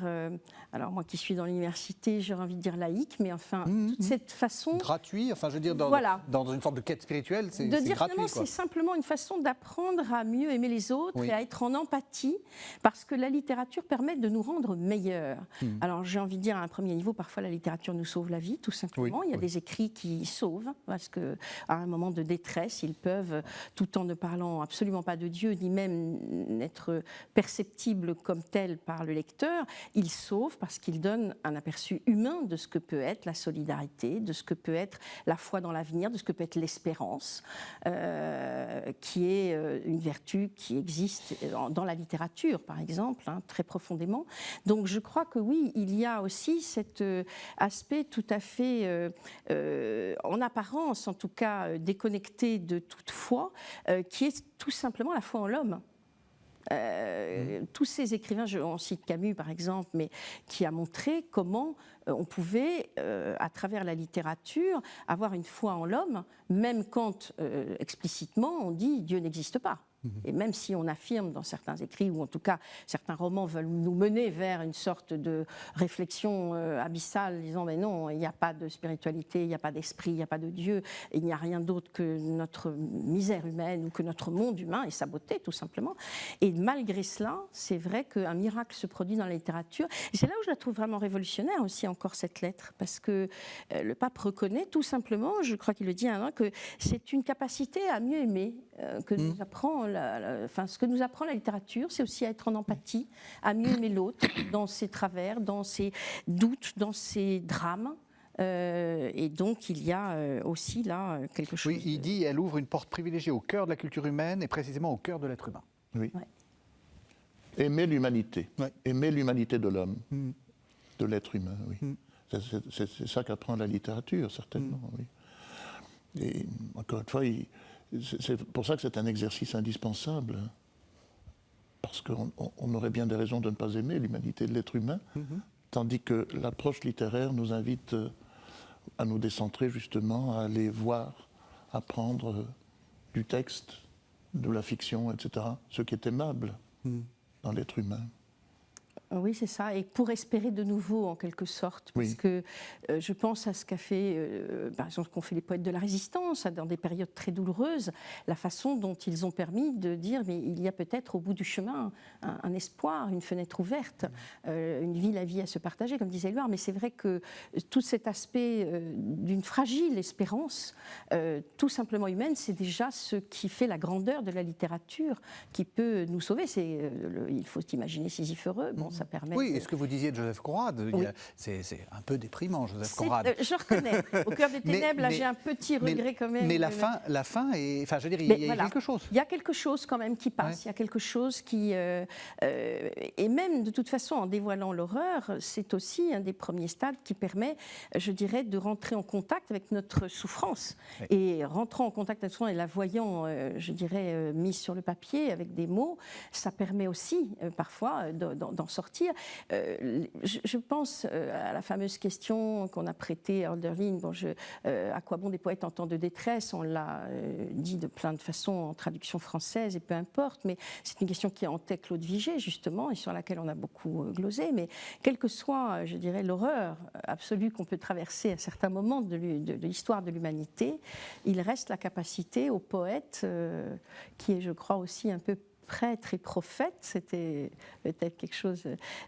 alors moi qui suis dans l'université, j'aurais envie de dire laïque, mais enfin, toute cette façon... Gratuit, enfin je veux dire, dans une sorte de quête spirituelle, c'est gratuit. De dire finalement, c'est simplement une façon d'apprendre à mieux aimer les autres et à être en empathie, parce que la littérature permet de nous rendre meilleurs. Alors j'ai envie de dire, à un premier niveau, parfois la littérature nous sauve la vie, tout simplement. Il y a des écrits qui sauvent, parce qu'à un moment de détresse, ils peuvent, tout en ne parlant absolument pas de Dieu, ni même n'être perceptible comme tel par le lecteur, il sauve parce qu'il donne un aperçu humain de ce que peut être la solidarité, de ce que peut être la foi dans l'avenir, de ce que peut être l'espérance, qui est une vertu qui existe dans la littérature, par exemple, très profondément. Donc je crois que oui, il y a aussi cet aspect tout à fait, en apparence en tout cas, déconnecté de toute foi, qui est tout simplement la foi en l'homme. Tous ces écrivains, on cite Camus par exemple, mais qui a montré comment on pouvait, à travers la littérature, avoir une foi en l'homme, même quand explicitement on dit Dieu n'existe pas. Et même si on affirme dans certains écrits, ou en tout cas certains romans veulent nous mener vers une sorte de réflexion abyssale, disant mais non, il n'y a pas de spiritualité, il n'y a pas d'esprit, il n'y a pas de Dieu, il n'y a rien d'autre que notre misère humaine ou que notre monde humain et sa beauté tout simplement. Et malgré cela, c'est vrai qu'un miracle se produit dans la littérature. Et c'est là où je la trouve vraiment révolutionnaire aussi encore cette lettre, parce que le pape reconnaît tout simplement, je crois qu'il le dit à un moment, que c'est une capacité à mieux aimer que nous apprend ce que nous apprend la littérature, c'est aussi à être en empathie, à mieux aimer l'autre dans ses travers, dans ses doutes, dans ses drames. Et donc il y a aussi là quelque chose. Oui, il dit elle ouvre une porte privilégiée au cœur de la culture humaine et précisément au cœur de l'être humain. Oui. Ouais. Aimer l'humanité, aimer l'humanité de l'homme, de l'être humain, oui. C'est ça qu'apprend la littérature, certainement, oui. Et encore une fois, c'est pour ça que c'est un exercice indispensable, parce qu'on aurait bien des raisons de ne pas aimer l'humanité de l'être humain, tandis que l'approche littéraire nous invite à nous décentrer justement, à aller voir à prendre du texte, de la fiction, etc., ce qui est aimable dans l'être humain. Oui, c'est ça. Et pour espérer de nouveau, en quelque sorte, parce Oui. que je pense à ce qu'a fait, par exemple, qu'ont fait les poètes de la Résistance, dans des périodes très douloureuses, la façon dont ils ont permis de dire, mais il y a peut-être au bout du chemin un espoir, une fenêtre ouverte, une vie, la vie à se partager, comme disait Éluard. Mais c'est vrai que tout cet aspect d'une fragile espérance, tout simplement humaine, c'est déjà ce qui fait la grandeur de la littérature, qui peut nous sauver. Il faut imaginer Sisyphe heureux. Bon, ça permet. Oui, et ce que vous disiez de Joseph Conrad, Oui. c'est un peu déprimant, Joseph Conrad. Je reconnais. Au cœur des ténèbres, là, j'ai un petit regret quand même. Mais la fin est. Enfin, je veux dire, il y a quelque chose. Il y a quelque chose quand même qui passe. Il y a quelque chose qui. Et même, de toute façon, en dévoilant l'horreur, c'est aussi un des premiers stades qui permet, je dirais, de rentrer en contact avec notre souffrance. Oui. Et rentrant en contact avec notre souffrance et la voyant, je dirais, mise sur le papier avec des mots, ça permet aussi, parfois, d'en sortir. Je pense à la fameuse question qu'on a prêtée à Hölderlin, à quoi bon des poètes en temps de détresse? On l'a dit de plein de façons en traduction française, et peu importe, mais c'est une question qui hantait Claude Vigée, justement, et sur laquelle on a beaucoup glosé. Mais quelle que soit, je dirais, l'horreur absolue qu'on peut traverser à certains moments de l'histoire de l'humanité, il reste la capacité au poète, qui est, je crois, aussi un peu prêtre et prophète, c'était peut-être quelque chose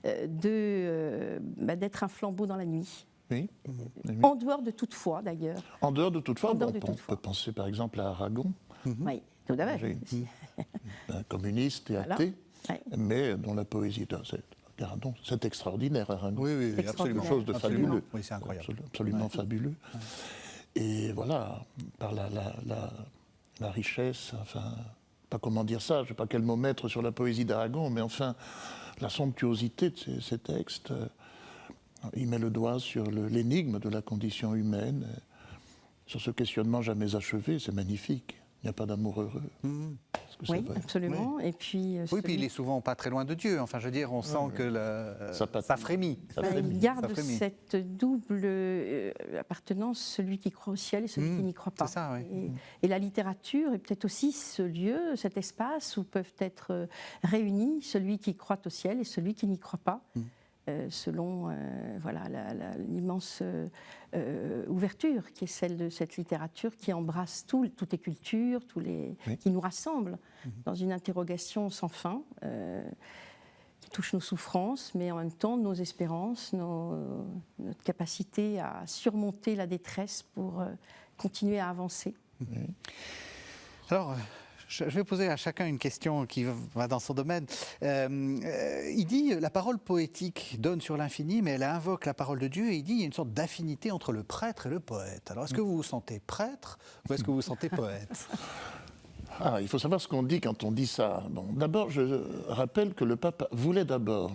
d'être un flambeau dans la nuit. Oui. En dehors de toute foi, d'ailleurs. En dehors de toute foi, on peut penser par exemple à Aragon. Oui, tout à fait. Un communiste et athée, mais dont la poésie, c'est extraordinaire, Aragon. Oui, absolument. C'est quelque chose de fabuleux. Oui, c'est incroyable. Absolument fabuleux. Et voilà, par la richesse, enfin... pas comment dire ça, je ne sais pas quel mot mettre sur la poésie d'Aragon, mais enfin, la somptuosité de ces textes, il met le doigt sur l'énigme de la condition humaine, sur ce questionnement jamais achevé, c'est magnifique. Il n'y a pas d'amour heureux. Oui, absolument. Oui. Et puis, puis il est souvent pas très loin de Dieu. Enfin, je veux dire, on sent que ça frémit. Il garde cette double appartenance, celui qui croit au ciel et celui qui n'y croit pas. C'est ça, oui. Et la littérature est peut-être aussi ce lieu, cet espace où peuvent être réunis celui qui croit au ciel et celui qui n'y croit pas. Selon l'immense ouverture qui est celle de cette littérature qui embrasse toutes les cultures, qui nous rassemble dans une interrogation sans fin, qui touche nos souffrances, mais en même temps nos espérances, notre capacité à surmonter la détresse pour continuer à avancer. Alors, je vais poser à chacun une question qui va dans son domaine. Il dit la parole poétique donne sur l'infini, mais elle invoque la parole de Dieu. Et il dit il y a une sorte d'affinité entre le prêtre et le poète. Alors, est-ce que vous vous sentez prêtre ou est-ce que vous vous sentez poète? Il faut savoir ce qu'on dit quand on dit ça. Bon, d'abord, je rappelle que le pape voulait d'abord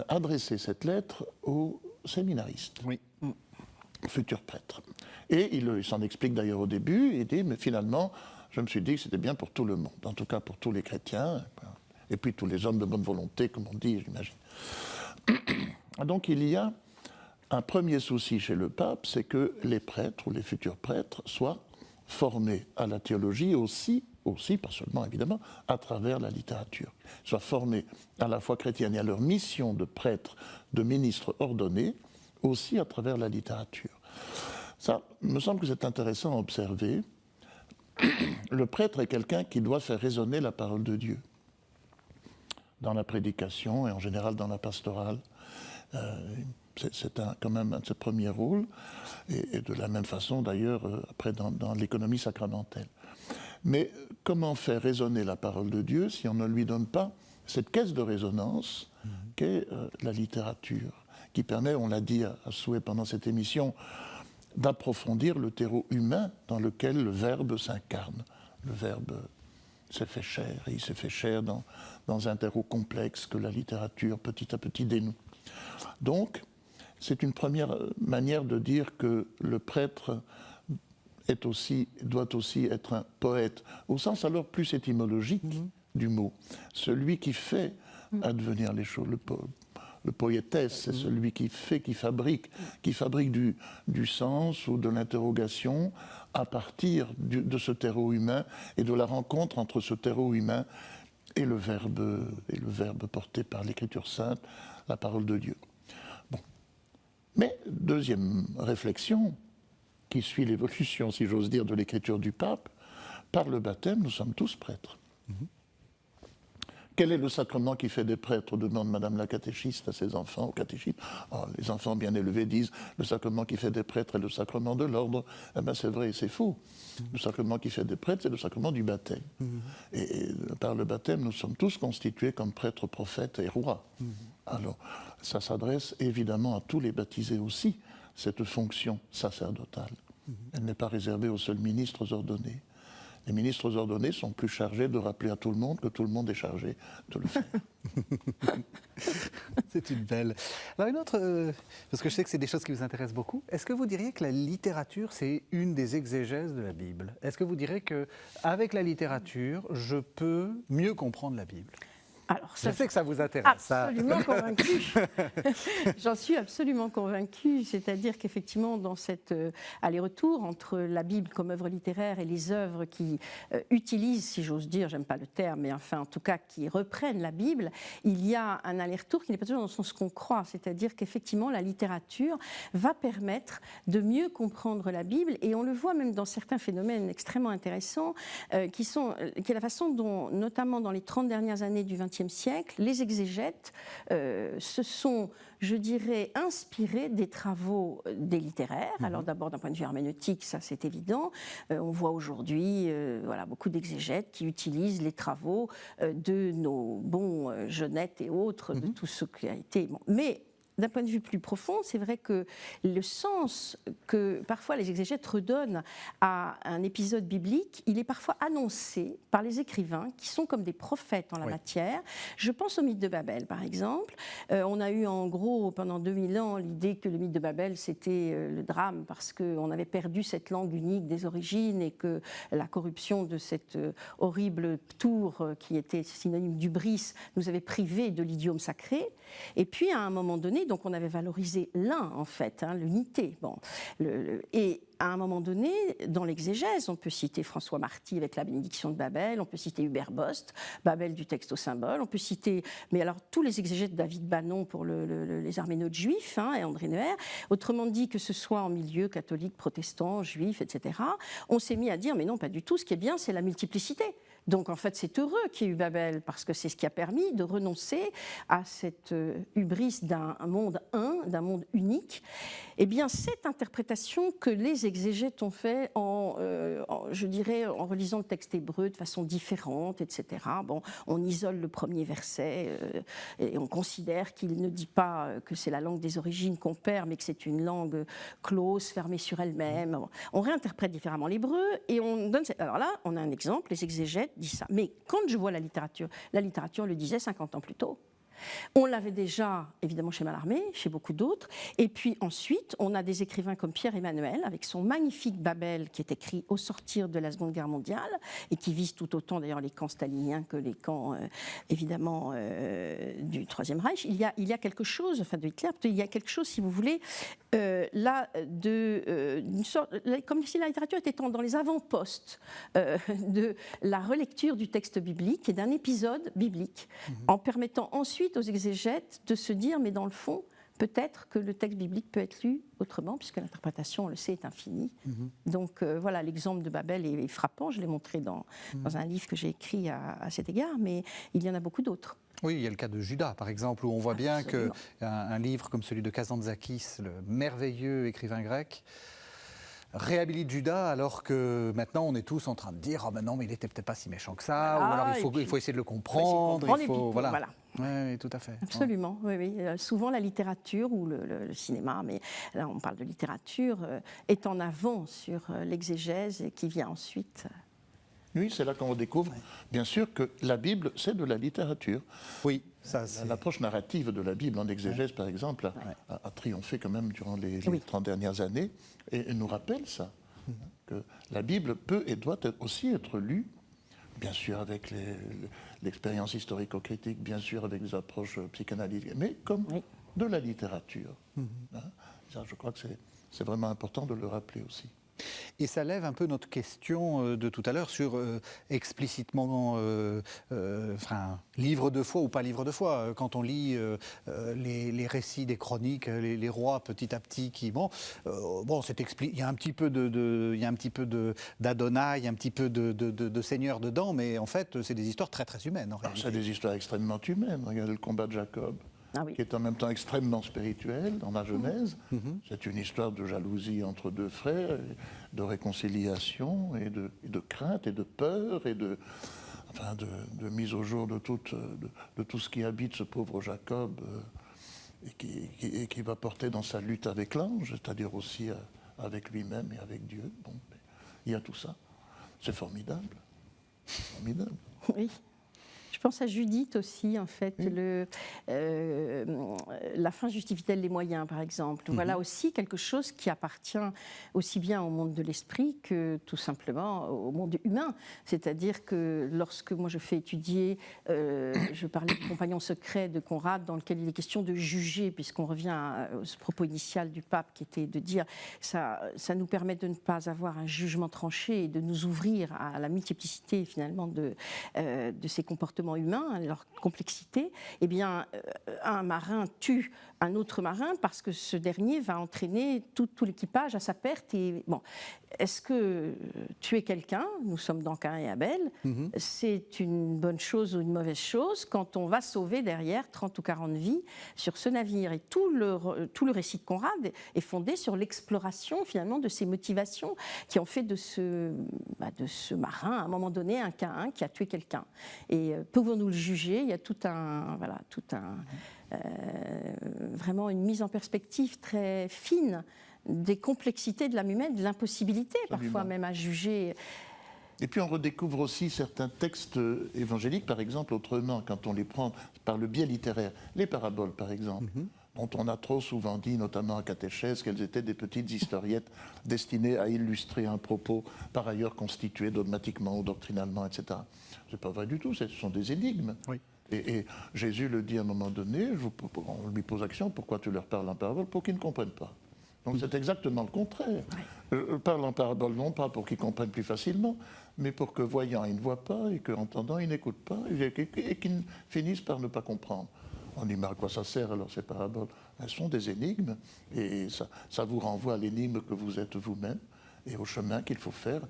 adresser cette lettre aux séminaristes, futurs prêtres. Et il s'en explique d'ailleurs au début. Il dit mais finalement, je me suis dit que c'était bien pour tout le monde, en tout cas pour tous les chrétiens, et puis tous les hommes de bonne volonté, comme on dit, j'imagine. Donc il y a un premier souci chez le pape, c'est que les prêtres ou les futurs prêtres soient formés à la théologie aussi, pas seulement évidemment, à travers la littérature. Soient formés à la foi chrétienne et à leur mission de prêtre, de ministre ordonné, aussi à travers la littérature. Ça me semble que c'est intéressant à observer. Le prêtre est quelqu'un qui doit faire résonner la parole de Dieu dans la prédication et en général dans la pastorale. C'est quand même un de ses premiers rôles, et de la même façon d'ailleurs après dans l'économie sacramentelle. Mais comment faire résonner la parole de Dieu si on ne lui donne pas cette caisse de résonance qu'est la littérature, qui permet, on l'a dit à souhait pendant cette émission, d'approfondir le terreau humain dans lequel le Verbe s'incarne. Le Verbe s'est fait chair, et il s'est fait chair dans un terreau complexe que la littérature petit à petit dénoue. Donc, c'est une première manière de dire que le prêtre doit aussi être un poète, au sens alors plus étymologique du mot. Celui qui fait advenir les choses. le poietes, c'est celui qui fabrique du sens ou de l'interrogation à partir de ce terreau humain et de la rencontre entre ce terreau humain et le verbe porté par l'Écriture sainte, la parole de Dieu. Bon. Mais deuxième réflexion, qui suit l'évolution, si j'ose dire, de l'écriture du pape, par le baptême, nous sommes tous prêtres. Quel est le sacrement qui fait des prêtres, demande Madame la catéchiste à ses enfants, au catéchisme. Oh, les enfants bien élevés disent, le sacrement qui fait des prêtres est le sacrement de l'ordre. Eh bien, c'est vrai et c'est faux. Le sacrement qui fait des prêtres, c'est le sacrement du baptême. Et par le baptême, nous sommes tous constitués comme prêtres, prophètes et rois. Alors, ça s'adresse évidemment à tous les baptisés aussi, cette fonction sacerdotale. Elle n'est pas réservée aux seuls ministres ordonnés. Les ministres ordonnés sont plus chargés de rappeler à tout le monde que tout le monde est chargé de le faire. C'est une belle. Alors une autre, parce que je sais que c'est des choses qui vous intéressent beaucoup, est-ce que vous diriez que la littérature, c'est une des exégèses de la Bible? Est-ce que vous diriez qu'avec la littérature, je peux mieux comprendre la Bible? Alors, ça, je sais que ça vous intéresse. Absolument convaincue. J'en suis absolument convaincue. C'est-à-dire qu'effectivement, dans cet aller-retour entre la Bible comme œuvre littéraire et les œuvres qui utilisent, si j'ose dire, j'aime pas le terme, mais enfin, en tout cas, qui reprennent la Bible, il y a un aller-retour qui n'est pas toujours dans le sens qu'on croit. C'est-à-dire qu'effectivement, la littérature va permettre de mieux comprendre la Bible. Et on le voit même dans certains phénomènes extrêmement intéressants, qui est la façon dont, notamment dans les 30 dernières années du XXe siècle, les exégètes se sont, je dirais, inspirés des travaux des littéraires. Alors d'abord d'un point de vue herméneutique, ça c'est évident. On voit aujourd'hui beaucoup d'exégètes qui utilisent les travaux de nos bons Genette et autres, de tout ce qui a été... Bon. Mais d'un point de vue plus profond, c'est vrai que le sens que parfois les exégètes redonnent à un épisode biblique, il est parfois annoncé par les écrivains qui sont comme des prophètes en la matière. Je pense au mythe de Babel, par exemple. On a eu en gros, pendant 2000 ans, l'idée que le mythe de Babel, c'était le drame parce qu'on avait perdu cette langue unique des origines et que la corruption de cette horrible tour qui était synonyme d'hubris nous avait privés de l'idiome sacré. Et puis, à un moment donné, donc on avait valorisé l'un, en fait, l'unité. Bon, et à un moment donné, dans l'exégèse, on peut citer François Marty avec la bénédiction de Babel, on peut citer Hubert Bost, Babel du texte au symbole, on peut citer, mais alors tous les exégètes, David Bannon pour les herméneutes juifs, et André Neuer. Autrement dit, que ce soit en milieu catholique, protestant, juif, etc., on s'est mis à dire, mais non, pas du tout, ce qui est bien, c'est la multiplicité. Donc en fait, c'est heureux qu'il y ait eu Babel, parce que c'est ce qui a permis de renoncer à cette hubris d'un monde d'un monde unique. Eh bien, cette interprétation que les exégètes ont fait je dirais, en relisant le texte hébreu de façon différente, etc. Bon, on isole le premier verset et on considère qu'il ne dit pas que c'est la langue des origines qu'on perd, mais que c'est une langue close, fermée sur elle-même. On réinterprète différemment l'hébreu et on donne... Alors là, on a un exemple, les exégètes disent ça. Mais quand je vois la littérature le disait 50 ans plus tôt. On l'avait déjà, évidemment, chez Mallarmé, chez beaucoup d'autres. Et puis ensuite, on a des écrivains comme Pierre Emmanuel, avec son magnifique Babel, qui est écrit au sortir de la Seconde Guerre mondiale, et qui vise tout autant, d'ailleurs, les camps staliniens que les camps, évidemment, du Troisième Reich. Il y a quelque chose, enfin de Hitler, il y a quelque chose, si vous voulez, là, d'une sorte, comme si la littérature était dans les avant-postes de la relecture du texte biblique et d'un épisode biblique, en permettant ensuite aux exégètes de se dire, mais dans le fond, peut-être que le texte biblique peut être lu autrement, puisque l'interprétation, on le sait, est infinie. Donc voilà, l'exemple de Babel est frappant, je l'ai montré dans un livre que j'ai écrit à cet égard, mais il y en a beaucoup d'autres. Oui, il y a le cas de Judas, par exemple, où on voit bien qu'un livre comme celui de Kazantzakis, le merveilleux écrivain grec, réhabilite Judas, alors que maintenant on est tous en train de dire « Ah ben non, mais il n'était peut-être pas si méchant que ça », ou alors il faut essayer de le comprendre. Voilà. Oui, tout à fait. Absolument, oui. Souvent la littérature ou le cinéma, mais là on parle de littérature, est en avant sur l'exégèse et qui vient ensuite... Oui, c'est là qu'on découvre, bien sûr, que la Bible, c'est de la littérature. Oui, ça c'est... L'approche narrative de la Bible en exégèse, par exemple, a triomphé quand même durant les 30 dernières années et nous rappelle ça, que la Bible peut et doit aussi être lue, bien sûr avec l'expérience historico-critique, bien sûr, avec des approches psychanalytiques, mais comme de la littérature. Hein. Ça, je crois que c'est vraiment important de le rappeler aussi. Et ça lève un peu notre question de tout à l'heure sur explicitement livre de foi ou pas livre de foi. Quand on lit les récits des chroniques, les rois petit à petit qui il y a un petit peu d'Adonai, il y a un petit peu de Seigneur dedans, mais en fait c'est des histoires très très humaines en réalité. C'est des histoires extrêmement humaines. Regardez le combat de Jacob. Qui est en même temps extrêmement spirituel dans la Genèse. C'est une histoire de jalousie entre deux frères, de réconciliation et de crainte et de peur et de mise au jour de tout ce qui habite ce pauvre Jacob et qui va porter dans sa lutte avec l'ange, c'est-à-dire aussi avec lui-même et avec Dieu. Bon, il y a tout ça. C'est formidable. Formidable. Oui. Je pense à Judith aussi, en fait, la fin justifie-t-elle les moyens, par exemple. Voilà aussi quelque chose qui appartient aussi bien au monde de l'esprit que tout simplement au monde humain. C'est-à-dire que lorsque moi je fais étudier, je parlais du compagnon secret de Conrad, dans lequel il est question de juger, puisqu'on revient à ce propos initial du pape qui était de dire ça nous permet de ne pas avoir un jugement tranché et de nous ouvrir à la multiplicité finalement de ces comportements humains, leur complexité. Eh bien, un marin tue un autre marin parce que ce dernier va entraîner tout l'équipage à sa perte. Et bon, est-ce que tuer quelqu'un, nous sommes dans Caïn et Abel, c'est une bonne chose ou une mauvaise chose quand on va sauver derrière 30 ou 40 vies sur ce navire? Et tout le récit de Conrad est fondé sur l'exploration finalement de ces motivations qui ont fait de ce marin, à un moment donné, un Caïn qui a tué quelqu'un. Et pouvons-nous le juger? Il y a vraiment une mise en perspective très fine des complexités de l'âme humaine, de l'impossibilité parfois même à juger. Et puis on redécouvre aussi certains textes évangéliques, par exemple, autrement, quand on les prend par le biais littéraire. Les paraboles, par exemple, dont on a trop souvent dit, notamment en catéchèse, qu'elles étaient des petites historiettes destinées à illustrer un propos, par ailleurs constitué dogmatiquement ou doctrinalement, etc. C'est pas vrai du tout, ce sont des énigmes. Oui. Et Jésus le dit à un moment donné, on lui pose la question, pourquoi tu leur parles en parabole? Pour qu'ils ne comprennent pas. Donc c'est exactement le contraire. Parle en parabole non pas pour qu'ils comprennent plus facilement, mais pour que voyant ils ne voient pas et qu'entendant ils n'écoutent pas et qu'ils finissent par ne pas comprendre. On dit mais à quoi ça sert alors ces paraboles? Elles sont des énigmes et ça vous renvoie à l'énigme que vous êtes vous-même et au chemin qu'il faut faire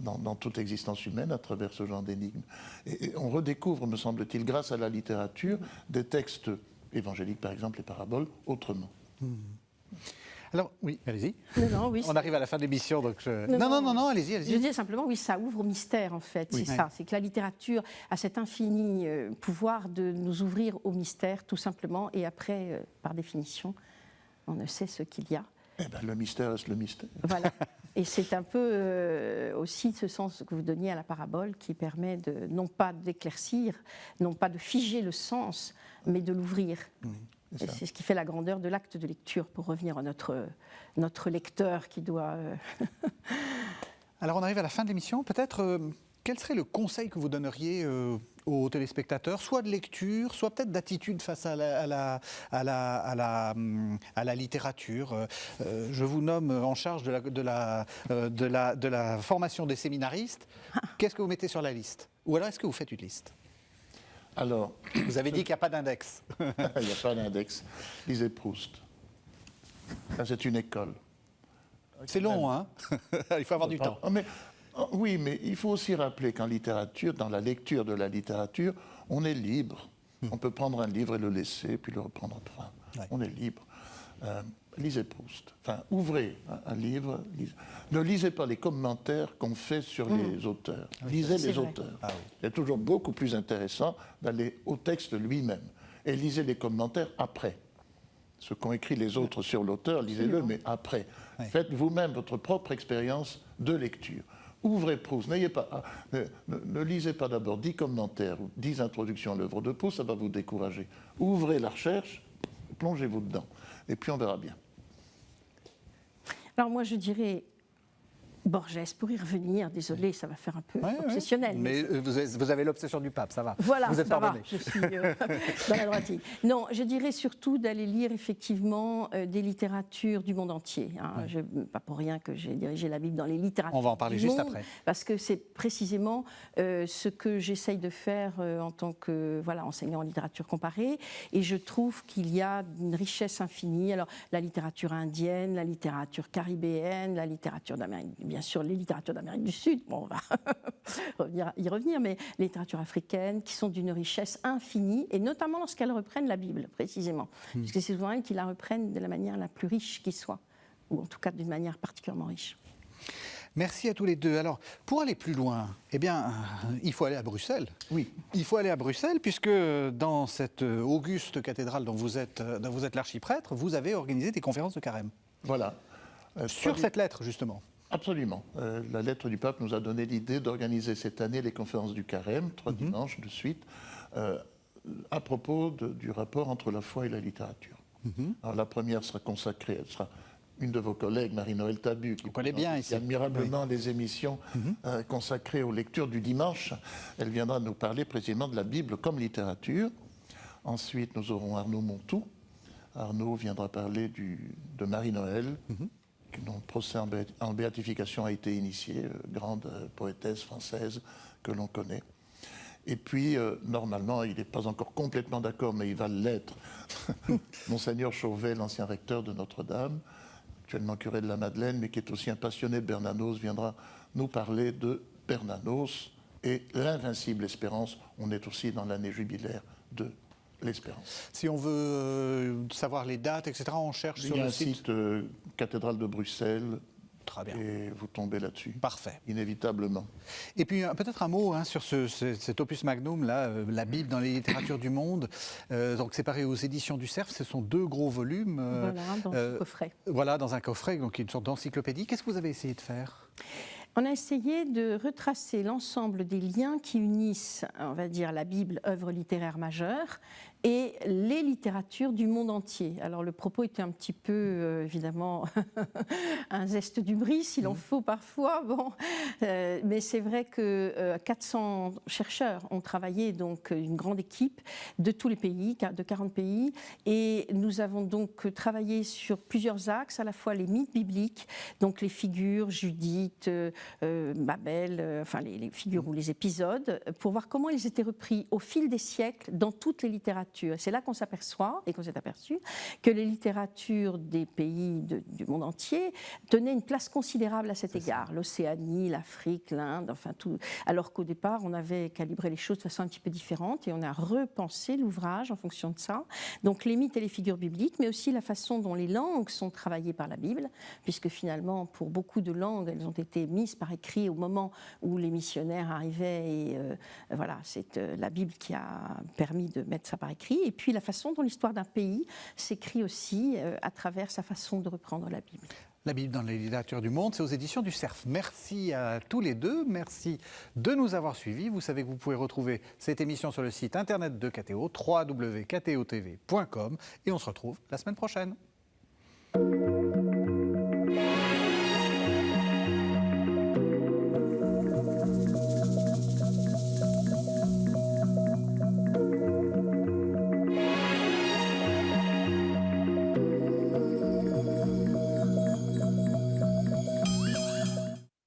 dans toute existence humaine à travers ce genre d'énigmes. Et on redécouvre, me semble-t-il, grâce à la littérature, des textes évangéliques, par exemple, les paraboles, autrement. Alors, oui, allez-y. Oui, on arrive à la fin de l'émission, donc Non, allez-y. Je dis simplement, oui, ça ouvre au mystère, en fait. Oui. C'est ça, c'est que la littérature a cet infini pouvoir de nous ouvrir au mystère, tout simplement, et après, par définition, on ne sait ce qu'il y a. Eh bien, le mystère reste le mystère. Voilà. Et c'est un peu aussi ce sens que vous donniez à la parabole qui permet non pas d'éclaircir, non pas de figer le sens, mais de l'ouvrir. C'est ce qui fait la grandeur de l'acte de lecture, pour revenir à notre lecteur qui doit... Alors on arrive à la fin de l'émission. Peut-être, quel serait le conseil que vous donneriez aux téléspectateurs, soit de lecture, soit peut-être d'attitude face à la littérature? Je vous nomme en charge de la formation des séminaristes. Qu'est-ce que vous mettez sur la liste? Ou alors est-ce que vous faites une liste? Alors, vous avez dit qu'il n'y a pas d'index. Il n'y a pas d'index. Lisez Proust. Ça, c'est une école. C'est long, hein? Il faut avoir du temps. Oui, mais il faut aussi rappeler qu'en littérature, dans la lecture de la littérature, on est libre. On peut prendre un livre et le laisser, puis le reprendre après. On est libre. Lisez Proust. Enfin, ouvrez un livre. Ne lisez pas les commentaires qu'on fait sur les auteurs. Lisez les auteurs. C'est toujours beaucoup plus intéressant d'aller au texte lui-même. Et lisez les commentaires après. Ce qu'ont écrit les autres sur l'auteur, lisez-le, mais après. Faites vous-même votre propre expérience de lecture. Ouvrez Proust. Ne lisez pas d'abord 10 commentaires ou 10 introductions à l'œuvre de Proust, ça va vous décourager. Ouvrez la recherche, plongez-vous dedans. Et puis on verra bien. Alors moi je dirais, Borges, pour y revenir, désolé, ça va faire un peu obsessionnel. Mais vous avez l'obsession du pape, ça va. Voilà, vous êtes ça pardonné. va, je suis dans la droite ligne. Non, je dirais surtout d'aller lire effectivement des littératures du monde entier. Hein. Pas pour rien que j'ai dirigé la Bible dans les littératures. On va en parler juste après. Parce que c'est précisément ce que j'essaye de faire en tant que enseignant en littérature comparée. Et je trouve qu'il y a une richesse infinie. Alors, la littérature indienne, la littérature caribéenne, la littérature d'Amérique, bien sûr, les littératures d'Amérique du Sud, bon, on va y revenir, mais les littératures africaines qui sont d'une richesse infinie, et notamment lorsqu'elles reprennent la Bible, précisément. Parce que c'est souvent elles qui la reprennent de la manière la plus riche qui soit, ou en tout cas d'une manière particulièrement riche. Merci à tous les deux. Alors, pour aller plus loin, il faut aller à Bruxelles. Oui. Il faut aller à Bruxelles, puisque dans cette auguste cathédrale dont vous êtes l'archiprêtre, vous avez organisé des conférences de carême. Voilà. Sur cette lettre, justement. Absolument. La lettre du pape nous a donné l'idée d'organiser cette année les conférences du carême, 3 dimanches de suite, à propos du rapport entre la foi et la littérature. Alors, la première sera consacrée, elle sera une de vos collègues, Marie-Noëlle Tabu, qui connaît bien ici. Admirablement les émissions consacrées aux lectures du dimanche. Elle viendra nous parler précisément de la Bible comme littérature. Ensuite, nous aurons Arnaud Montou. Arnaud viendra parler de Marie-Noëlle, dont le procès en béatification a été initié, grande poétesse française que l'on connaît. Et puis, normalement, il n'est pas encore complètement d'accord, mais il va l'être. Monseigneur Chauvet, l'ancien recteur de Notre-Dame, actuellement curé de la Madeleine, mais qui est aussi un passionné de Bernanos, viendra nous parler de Bernanos et l'invincible espérance. On est aussi dans l'année jubilaire de l'espérance. Si on veut savoir les dates, etc., on cherche sur le site. Il y a un site Cathédrale de Bruxelles. Très bien. Et vous tombez là-dessus. Parfait. Inévitablement. Et puis peut-être un mot sur cet opus magnum, là, la Bible dans les littératures du monde. Donc séparé aux éditions du Cerf, ce sont 2 gros volumes. Voilà, dans un coffret. Voilà, dans un coffret, donc une sorte d'encyclopédie. Qu'est-ce que vous avez essayé de faire ? On a essayé de retracer l'ensemble des liens qui unissent, on va dire, la Bible, œuvre littéraire majeure, et les littératures du monde entier. Alors le propos était un petit peu, évidemment, un zeste d'hubris, s'il en faut parfois. Bon, mais c'est vrai que 400 chercheurs ont travaillé, donc une grande équipe de tous les pays, de 40 pays, et nous avons donc travaillé sur plusieurs axes, à la fois les mythes bibliques, donc les figures, Judith, Babel, enfin les figures ou les épisodes, pour voir comment ils étaient repris au fil des siècles dans toutes les littératures. C'est là qu'on s'aperçoit, et qu'on s'est aperçu, que les littératures des pays du monde entier tenaient une place considérable à cet égard. L'Océanie, l'Afrique, l'Inde, enfin tout. Alors qu'au départ, on avait calibré les choses de façon un petit peu différente et on a repensé l'ouvrage en fonction de ça. Donc les mythes et les figures bibliques, mais aussi la façon dont les langues sont travaillées par la Bible, puisque finalement, pour beaucoup de langues, elles ont été mises par écrit au moment où les missionnaires arrivaient. Et voilà, c'est la Bible qui a permis de mettre ça par écrit. Et puis la façon dont l'histoire d'un pays s'écrit aussi à travers sa façon de reprendre la Bible. La Bible dans les littératures du monde, c'est aux éditions du Cerf. Merci à tous les deux, merci de nous avoir suivis. Vous savez que vous pouvez retrouver cette émission sur le site internet de KTO, www.ktotv.com, et on se retrouve la semaine prochaine.